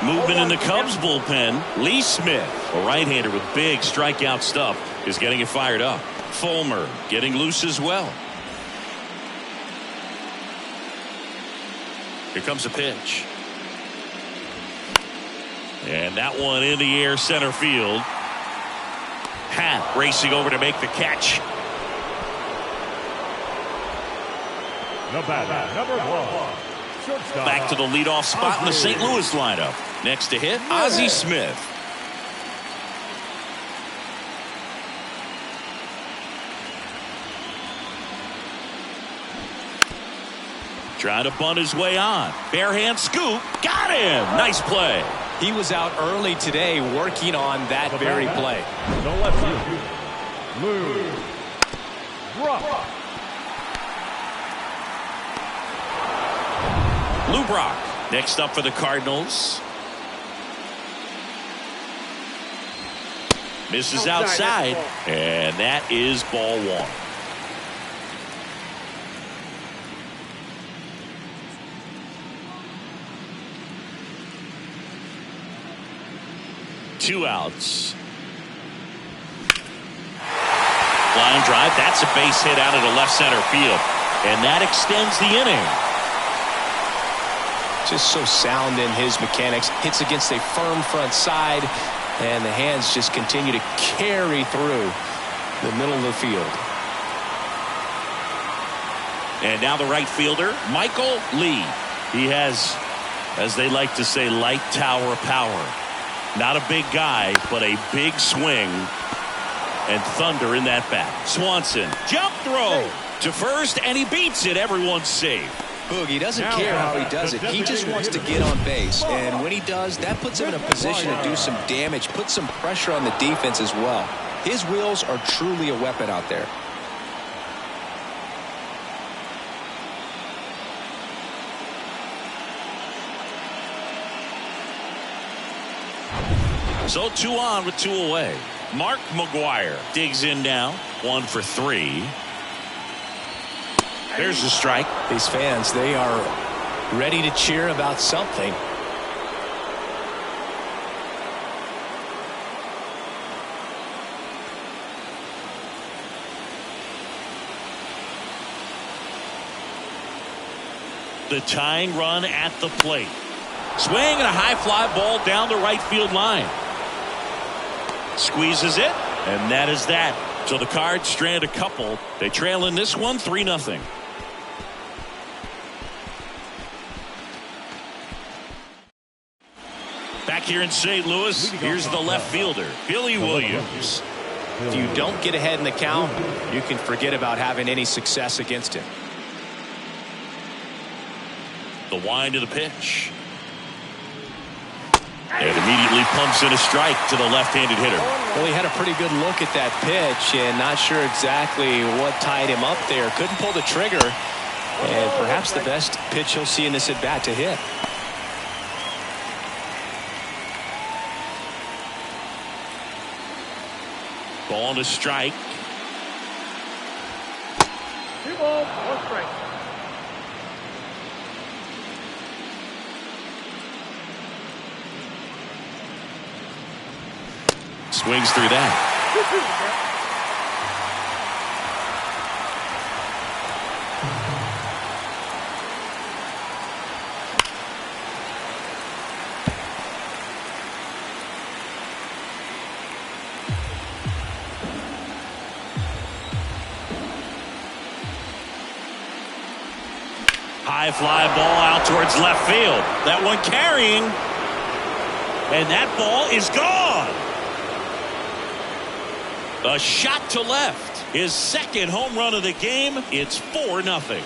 Movement in the Cubs bullpen. Lee Smith, a right-hander with big strikeout stuff, is getting it fired up. Fulmer getting loose as well. Here comes a pitch. And that one in the air center field. Happ racing over to make the catch. The batter, number 1. Shortstop. Back to the leadoff spot in the St. Louis lineup. Next to hit, Ozzie Smith. Trying to bunt his way on. Barehand scoop. Got him. Nice play. He was out early today working on that very play. Don't let you move. Rock. Lou Brock next up for the Cardinals. Misses outside, and that is ball 1. Two outs. Line drive. That's a base hit out of the left center field, and that extends the inning. Just so sound in his mechanics. Hits against a firm front side, and the hands just continue to carry through the middle of the field. And now the right fielder, Michael Lee. He has, as they like to say, light tower power. Not a big guy, but a big swing. And thunder in that bat. Swanson, jump throw to first, and he beats it. Everyone's safe. Boog, he doesn't care how he does it. He just wants to get on base. And when he does, that puts him in a position to do some damage, put some pressure on the defense as well. His wheels are truly a weapon out there. So 2 on with 2 away. Mark McGuire digs in now. 1 for 3. There's the strike. These fans, they are ready to cheer about something. The tying run at the plate. Swing and a high fly ball down the right field line. Squeezes it, and that is that. So the Cards strand a couple. They trail in this one 3-0. Back here in St. Louis, here's the left fielder, Billy Williams. If you don't get ahead in the count, you can forget about having any success against him. The wind of the pitch. And immediately pumps in a strike to the left-handed hitter. Well, he had a pretty good look at that pitch and not sure exactly what tied him up there. Couldn't pull the trigger. And perhaps the best pitch he'll see in this at-bat to hit. Ball to strike. 2 balls, 1 strike. Swings through that. 2-2. High fly ball out towards left field. That one carrying. And that ball is gone. A shot to left. His second home run of the game. It's 4-0.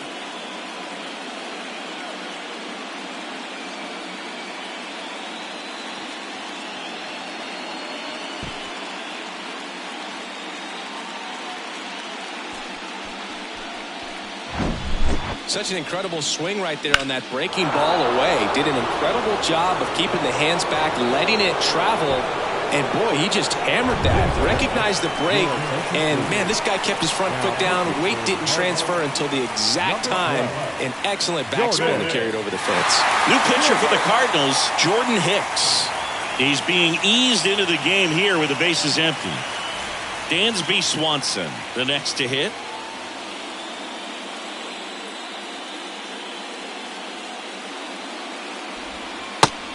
Such an incredible swing right there on that breaking ball away. Did an incredible job of keeping the hands back, letting it travel. And boy, he just hammered that. Recognized the break. And man, this guy kept his front foot down. Weight didn't transfer until the exact time. An excellent backspin to carry it over the fence. New pitcher for the Cardinals, Jordan Hicks. He's being eased into the game here with the bases empty. Dansby Swanson, the next to hit.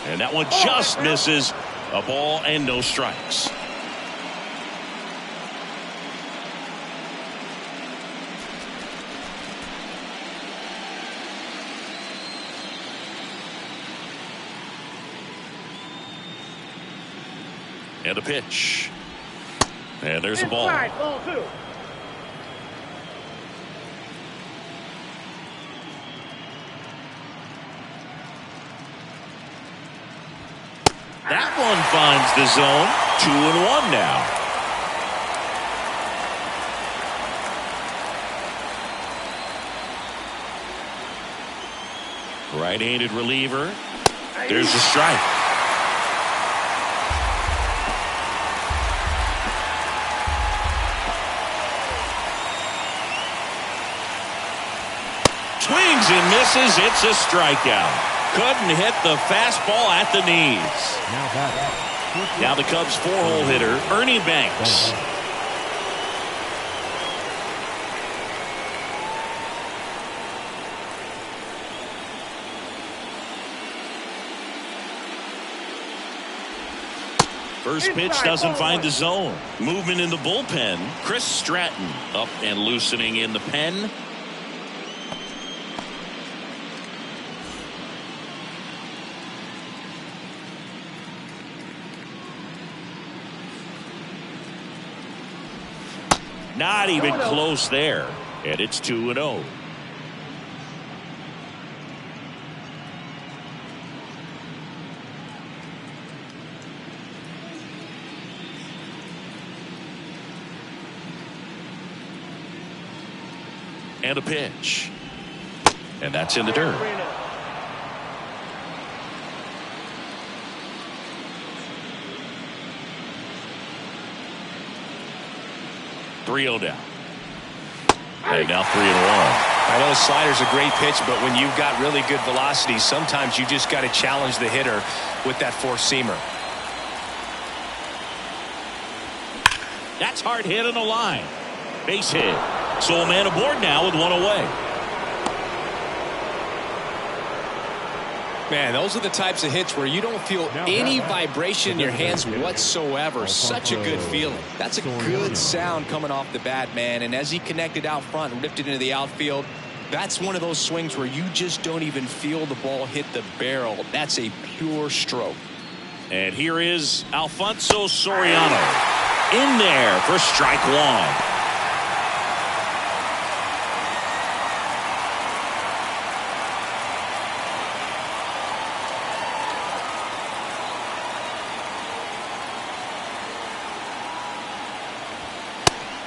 And that one just misses. A ball and no strikes. And a pitch. And there's a ball. Inside, ball 2. That one finds the zone. 2-1 now. Right-handed reliever. There's a strike. Swings and misses. It's a strikeout. Couldn't hit the fastball at the knees. Now the Cubs' 4-hole hitter, Ernie Banks. First pitch doesn't find the zone. Movement in the bullpen. Chris Stratton up and loosening in the pen. Not even close there. And it's 2-0. And a pitch. And that's in the dirt. 3-0 down. And now 3-1. I know a slider's a great pitch, but when you've got really good velocity, sometimes you just got to challenge the hitter with that four-seamer. That's hard hit on the line. Base hit. So a man aboard now with one away. Man, those are the types of hits where you don't feel any vibration in your hands whatsoever. Such a good feeling. That's a good sound coming off the bat, man. And as he connected out front and ripped it into the outfield, that's one of those swings where you just don't even feel the ball hit the barrel. That's a pure stroke. And here is Alfonso Soriano in there for strike one.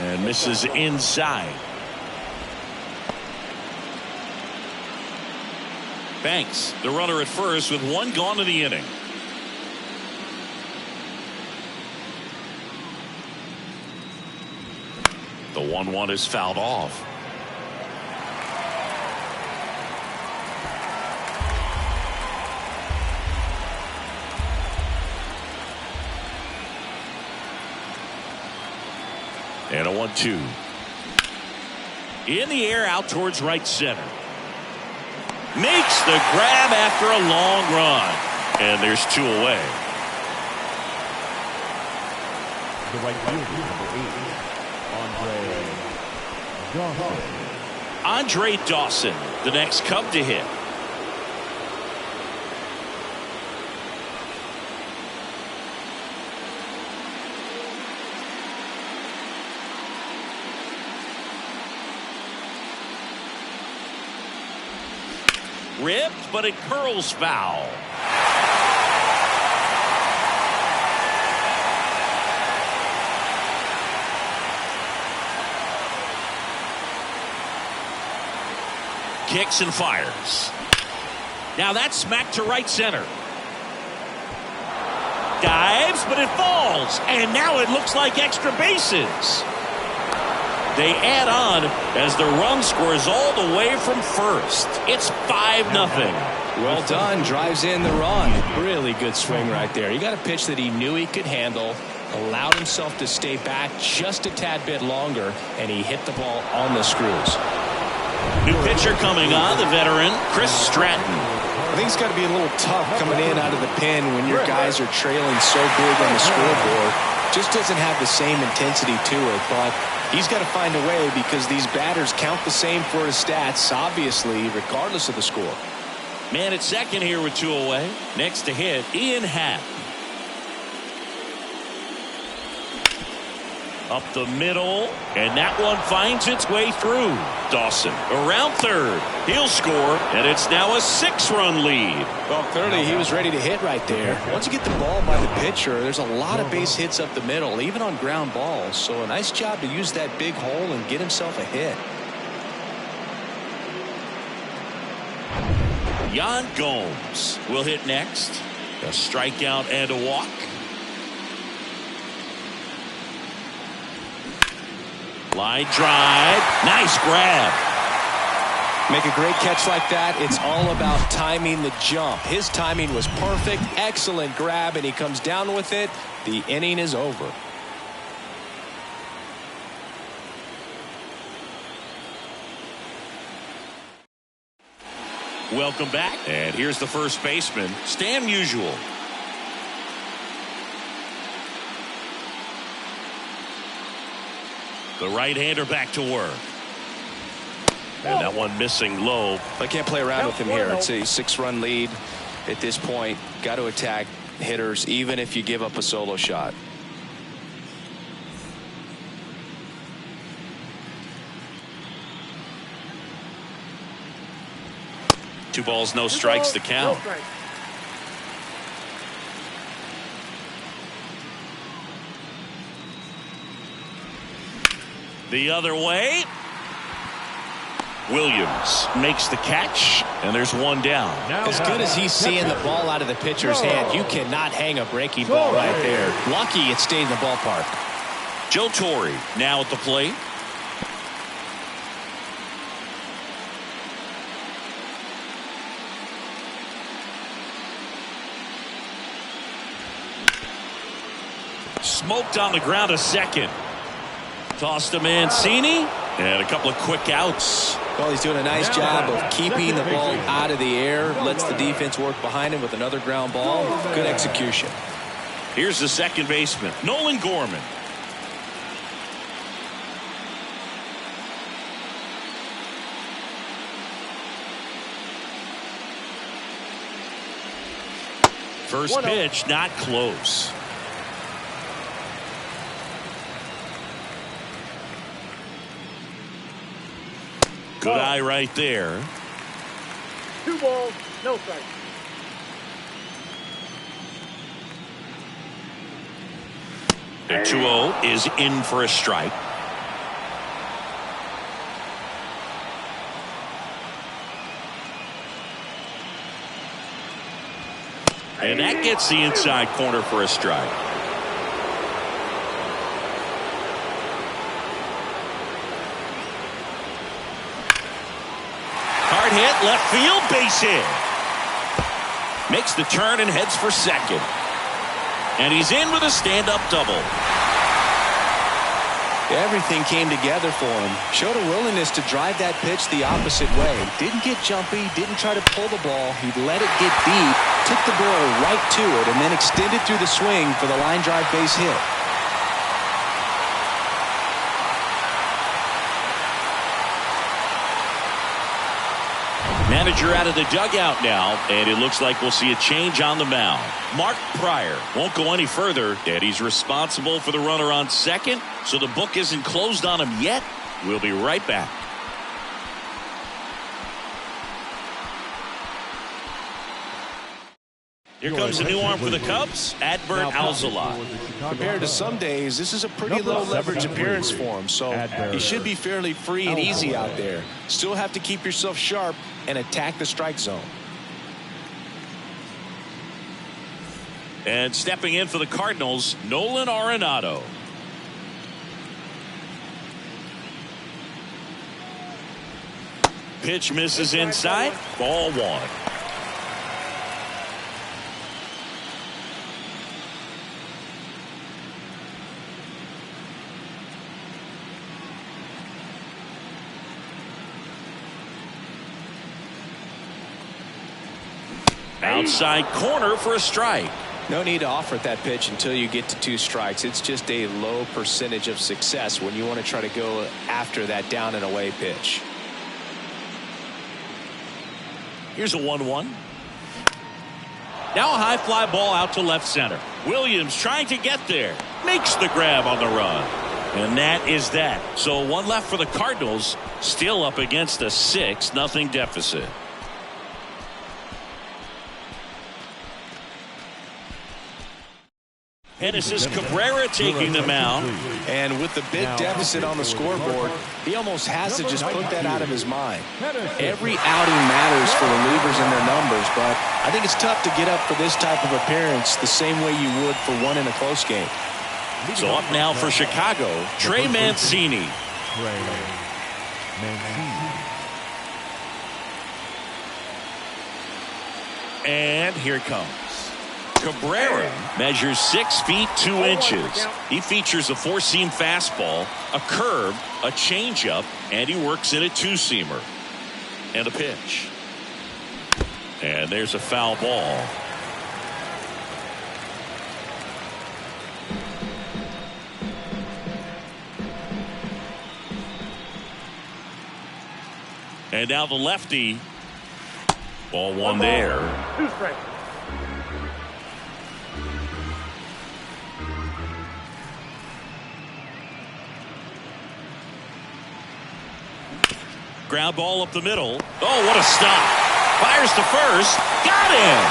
And misses inside. Banks, the runner at first with one gone in the inning. The 1-1 is fouled off. And a 1-2. In the air out towards right center. Makes the grab after a long run. And there's two away. The right fielder, number 8, Andre Dawson, the next Cub to hit. Ripped, but it curls foul. Kicks and fires. Now that's smacked to right center. Dives, but it falls. And now it looks like extra bases. They add on as the run scores all the way from first. It's 5-0. Well done. Drives in the run. Really good swing right there. He got a pitch that he knew he could handle, allowed himself to stay back just a tad bit longer, and he hit the ball on the screws. New pitcher coming on, the veteran, Chris Stratton. I think it's got to be a little tough coming in out of the pen when your guys are trailing so big on the scoreboard. Just doesn't have the same intensity to it, but he's got to find a way because these batters count the same for his stats, obviously, regardless of the score. Man at second here with two away. Next to hit, Ian Happ. Up the middle, and that one finds its way through. Dawson around third. He'll score, and it's now a 6-run lead. Well, clearly he was ready to hit right there. Once you get the ball by the pitcher, there's a lot of base hits up the middle, even on ground balls. So a nice job to use that big hole and get himself a hit. Yan Gomes will hit next. A strikeout and a walk. Line drive. Nice grab. Make a great catch like that. It's all about timing the jump. His timing was perfect. Excellent grab, and he comes down with it. The inning is over. Welcome back. And here's the first baseman, Stan Musial. The right-hander back to work. And that one missing low. I can't play around with him here. It's a 6-run lead at this point. Got to attack hitters even if you give up a solo shot. 2 balls, no strikes to count. No strikes. The other way. Williams makes the catch, and there's 1 down. As good as he's seeing the ball out of the pitcher's hand, you cannot hang a breaking ball right there. Lucky it stayed in the ballpark. Joe Torre now at the plate. Smoked on the ground a second. Tossed to Mancini, and a couple of quick outs. Well, he's doing a nice job of keeping the ball out of the air. Lets the defense work behind him with another ground ball. Good execution. Here's the second baseman, Nolan Gorman. First pitch, not close. Good eye right there. 2 balls, no strikes. The 2-0 is in for a strike. And that gets the inside corner for a strike. Hard hit, left field, base hit. Makes the turn and heads for second. And he's in with a stand-up double. Everything came together for him. Showed a willingness to drive that pitch the opposite way. Didn't get jumpy, didn't try to pull the ball. He let it get deep, took the barrel right to it, and then extended through the swing for the line drive base hit. Manager out of the dugout now, and it looks like we'll see a change on the mound. Mark Pryor won't go any further, and he's responsible for the runner on second, so the book isn't closed on him yet. We'll be right back. Here comes a new arm for the Cubs, Adbert Alzolay. Compared to some days, this is a pretty low leverage appearance for him, so he should be fairly free and easy out there. Still have to keep yourself sharp and attack the strike zone. And stepping in for the Cardinals, Nolan Arenado. Pitch misses inside, ball 1. Outside corner for a strike. No need to offer at that pitch until you get to 2 strikes. It's just a low percentage of success when you want to try to go after that down and away pitch. Here's a 1-1. Now a high fly ball out to left center. Williams trying to get there. Makes the grab on the run. And that is that. So 1 left for the Cardinals. Still up against a 6-0 deficit. Genesis Cabrera taking the mound. And with the big deficit on the scoreboard, he almost has to just put that out of his mind. Every outing matters for relievers and their numbers, but I think it's tough to get up for this type of appearance the same way you would for one in a close game. So up now for Chicago, Trey Mancini. And here it comes. Cabrera measures 6 feet 2 inches. He features a 4-seam fastball, a curve, a changeup, and he works in a 2-seamer. And a pitch. And there's a foul ball. And now the lefty. Ball 1 there. 2 strikes. Ground ball up the middle. Oh, what a stop. Fires to first. Got him.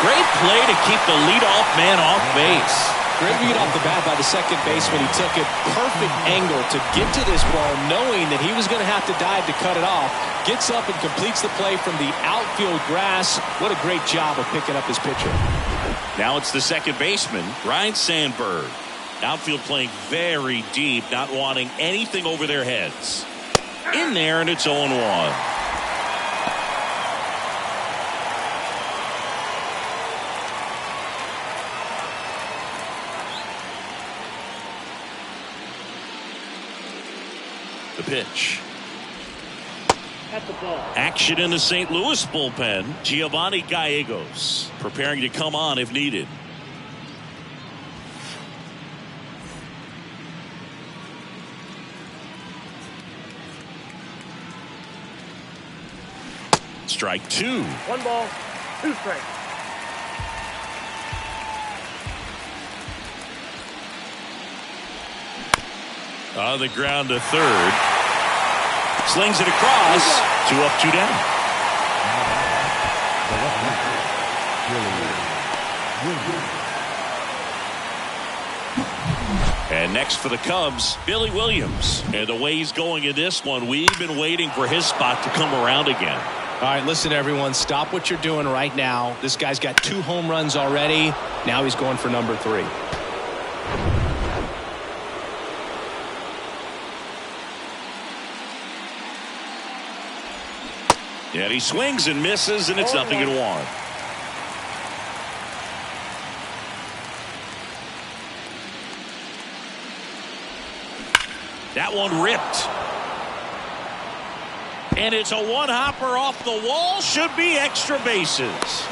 Great play to keep the leadoff man off base. Great read off the bat by the second baseman. He took it perfect angle to get to this ball, knowing that he was going to have to dive to cut it off. Gets up and completes the play from the outfield grass. What a great job of picking up his pitcher. Now it's the second baseman, Ryan Sandberg. Outfield playing very deep, not wanting anything over their heads. In there, and it's 0-1. The pitch. At the ball. Action in the St. Louis bullpen. Giovanni Gallegos preparing to come on if needed. Strike two. 1 ball, 2 strikes. On the ground to third. Slings it across. 2 up, 2 down. And next for the Cubs, Billy Williams. And the way he's going in this one, we've been waiting for his spot to come around again. All right, listen, everyone. Stop what you're doing right now. This guy's got 2 home runs already. Now he's going for number 3. And he swings and misses, and it's 0-1. That one ripped. And it's a one-hopper off the wall. Should be extra bases.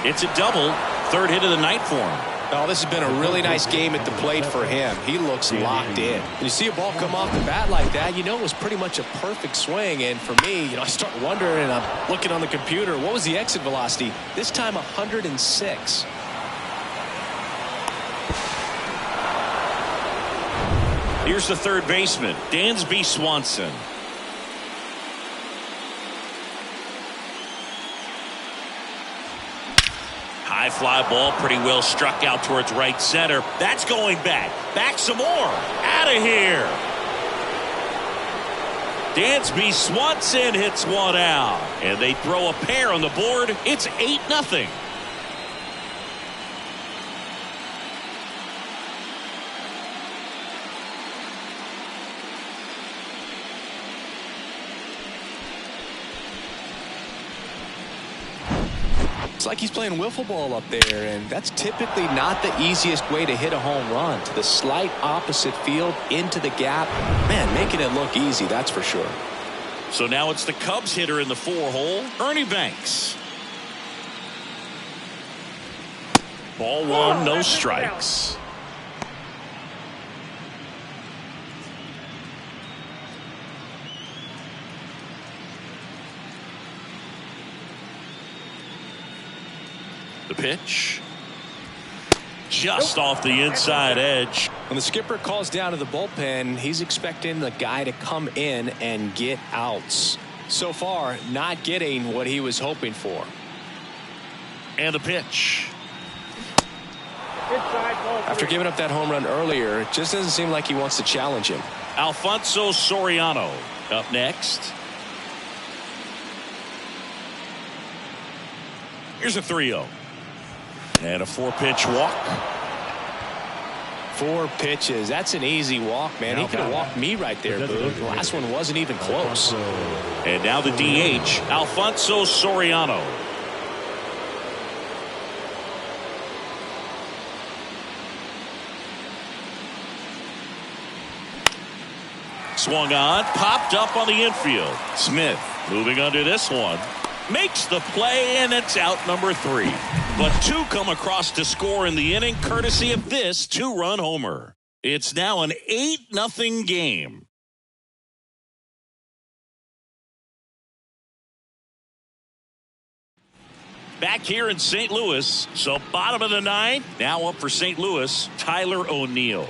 It's a double. 3rd hit of the night for him. Oh, this has been a really nice game at the plate for him. He looks locked in. When you see a ball come off the bat like that, you know it was pretty much a perfect swing. And for me, I start wondering, and I'm looking on the computer, what was the exit velocity? This time 106. Here's the third baseman, Dansby Swanson. High fly ball, pretty well struck out towards right center. That's going back. Back some more. Out of here. Dansby Swanson hits one out. And they throw a pair on the board. It's 8-0. It's like he's playing wiffle ball up there, and that's typically not the easiest way to hit a home run. To the slight opposite field, into the gap. Man, making it look easy, that's for sure. So now it's the Cubs hitter in the 4-hole, Ernie Banks. Ball 1, no strikes. The pitch. Just off the inside edge. When the skipper calls down to the bullpen, he's expecting the guy to come in and get outs. So far, not getting what he was hoping for. And the pitch. Inside ball 3. After giving up that home run earlier, it just doesn't seem like he wants to challenge him. Alfonso Soriano up next. Here's a 3-0. And a 4-pitch walk. 4 pitches. That's an easy walk, man. He could have walked me right there, Boo. The last one wasn't even close. And now the DH, Alfonso Soriano. Swung on, popped up on the infield. Smith moving under this one. Makes the play, and it's out number 3. But 2 come across to score in the inning, courtesy of this 2-run homer. It's now an 8-0 game. Back here in St. Louis, so bottom of the 9th, now up for St. Louis, Tyler O'Neill.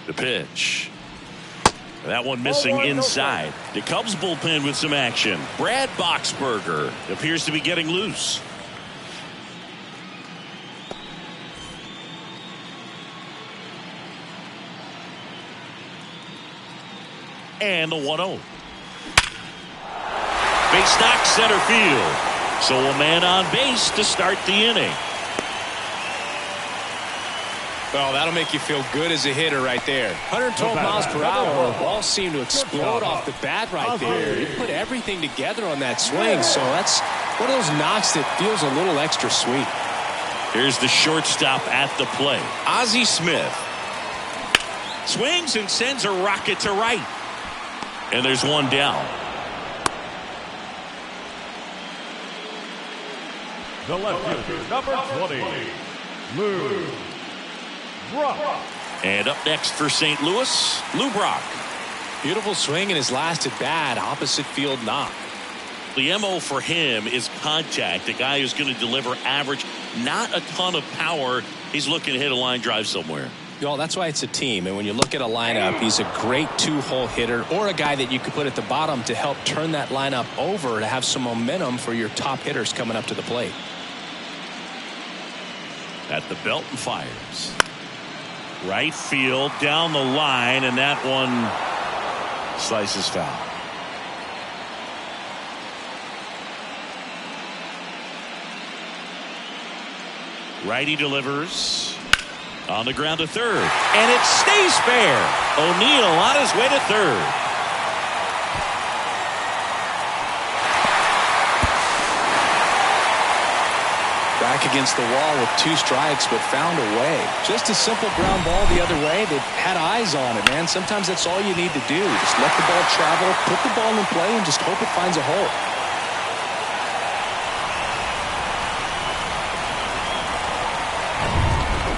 The The pitch. That one missing inside. The Cubs bullpen with some action. Brad Boxberger appears to be getting loose. And the 1-0. Base knock center field. So a man on base to start the inning. Well, that'll make you feel good as a hitter right there. 112 miles per hour. Ball seemed to explode off the bat right there. He put everything together on that swing. So that's one of those knocks that feels a little extra sweet. Here's the shortstop at the plate. Ozzie Smith. Swings and sends a rocket to right. And there's one down. The left fielder, number 20, Lou Brock. And up next for St. Louis, Lou Brock. Beautiful swing in his last at bat. Opposite field knock. The MO for him is contact. A guy who's going to deliver average, not a ton of power. He's looking to hit a line drive somewhere. Well, that's why it's a team. And when you look at a lineup, he's a great two-hole hitter or a guy that you could put at the bottom to help turn that lineup over to have some momentum for your top hitters coming up to the plate. At the belt and fires. Right field down the line, and that one slices foul. Righty delivers. On the ground to third. And it stays fair. O'Neill on his way to third. Back against the wall with 2 strikes, but found a way. Just a simple ground ball the other way. They had eyes on it, man. Sometimes that's all you need to do. Just let the ball travel, put the ball in play, and just hope it finds a hole.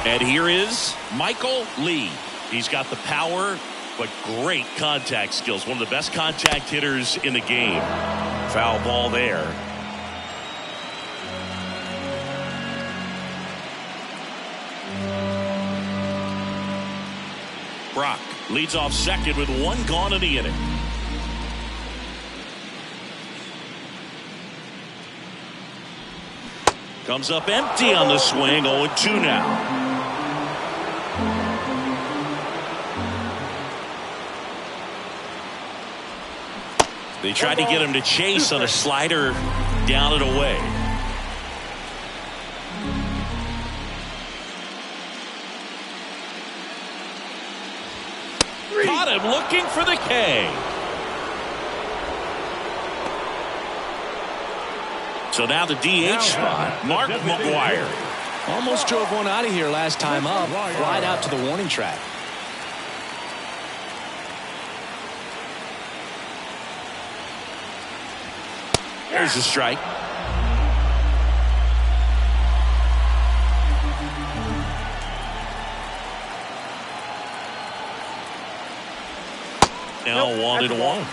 And here is Michael Lee. He's got the power, but great contact skills. One of the best contact hitters in the game. Foul ball there. Brock leads off second with 1 gone in the inning. Comes up empty on the swing. 0-2 now. They tried to get him to chase on a slider down and away. Caught him looking for the K. So now the DH spot, Mark McGwire. Almost drove one out of here last time up. Right out to the warning track. There's a strike. Now 1-1.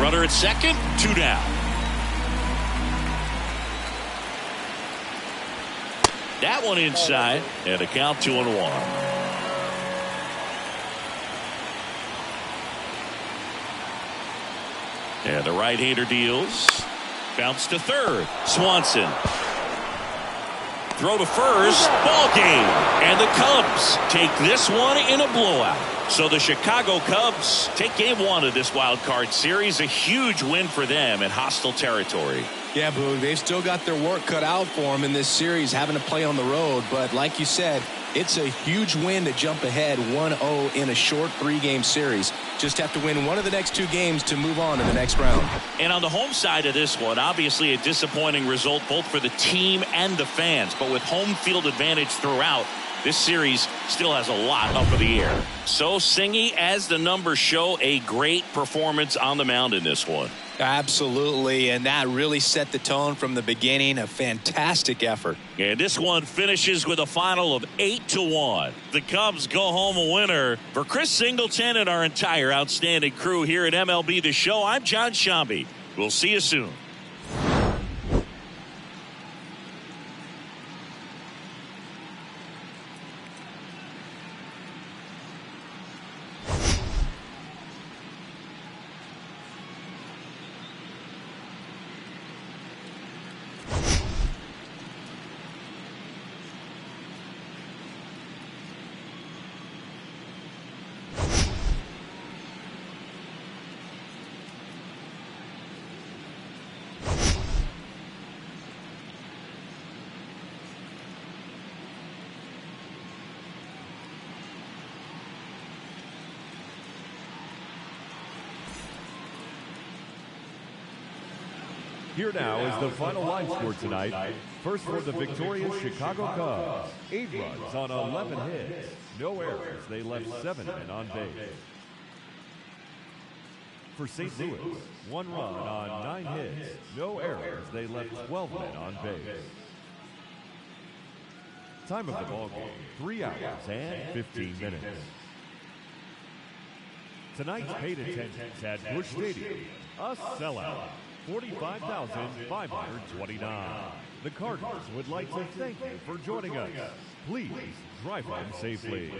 Runner at second, 2 down. That one inside, and a count 2-1. And the right-hander deals. Bounce to third. Swanson. Throw to first. Ball game. And the Cubs take this one in a blowout. So the Chicago Cubs take game 1 of this wild card series. A huge win for them in hostile territory. Yeah, Boog, they've still got their work cut out for them in this series, having to play on the road. But like you said, it's a huge win to jump ahead 1-0 in a short 3-game series. Just have to win one of the next 2 games to move on to the next round. And on the home side of this one, obviously a disappointing result both for the team and the fans. But with home field advantage throughout, this series still has a lot up in the air. So Singy, as the numbers show, a great performance on the mound in this one. Absolutely, and that really set the tone from the beginning. A fantastic effort. And this one finishes with a final of 8-1. The Cubs go home a winner. For Chris Singleton and our entire outstanding crew here at MLB The Show, I'm John Shambi. We'll see you soon. Here now is the final line score tonight. First for the victorious Chicago Cubs. 8 runs on 11 hits. No errors. They left 7 men on base. For St. Louis, 1 run on 9 hits. No errors. They left 12 men on base. Time of the ball game, 3 hours and 15 minutes. Tonight's paid attendance at Busch Stadium, a sellout, 45,529. The Cardinals would like to thank you for joining us. Please drive home safely.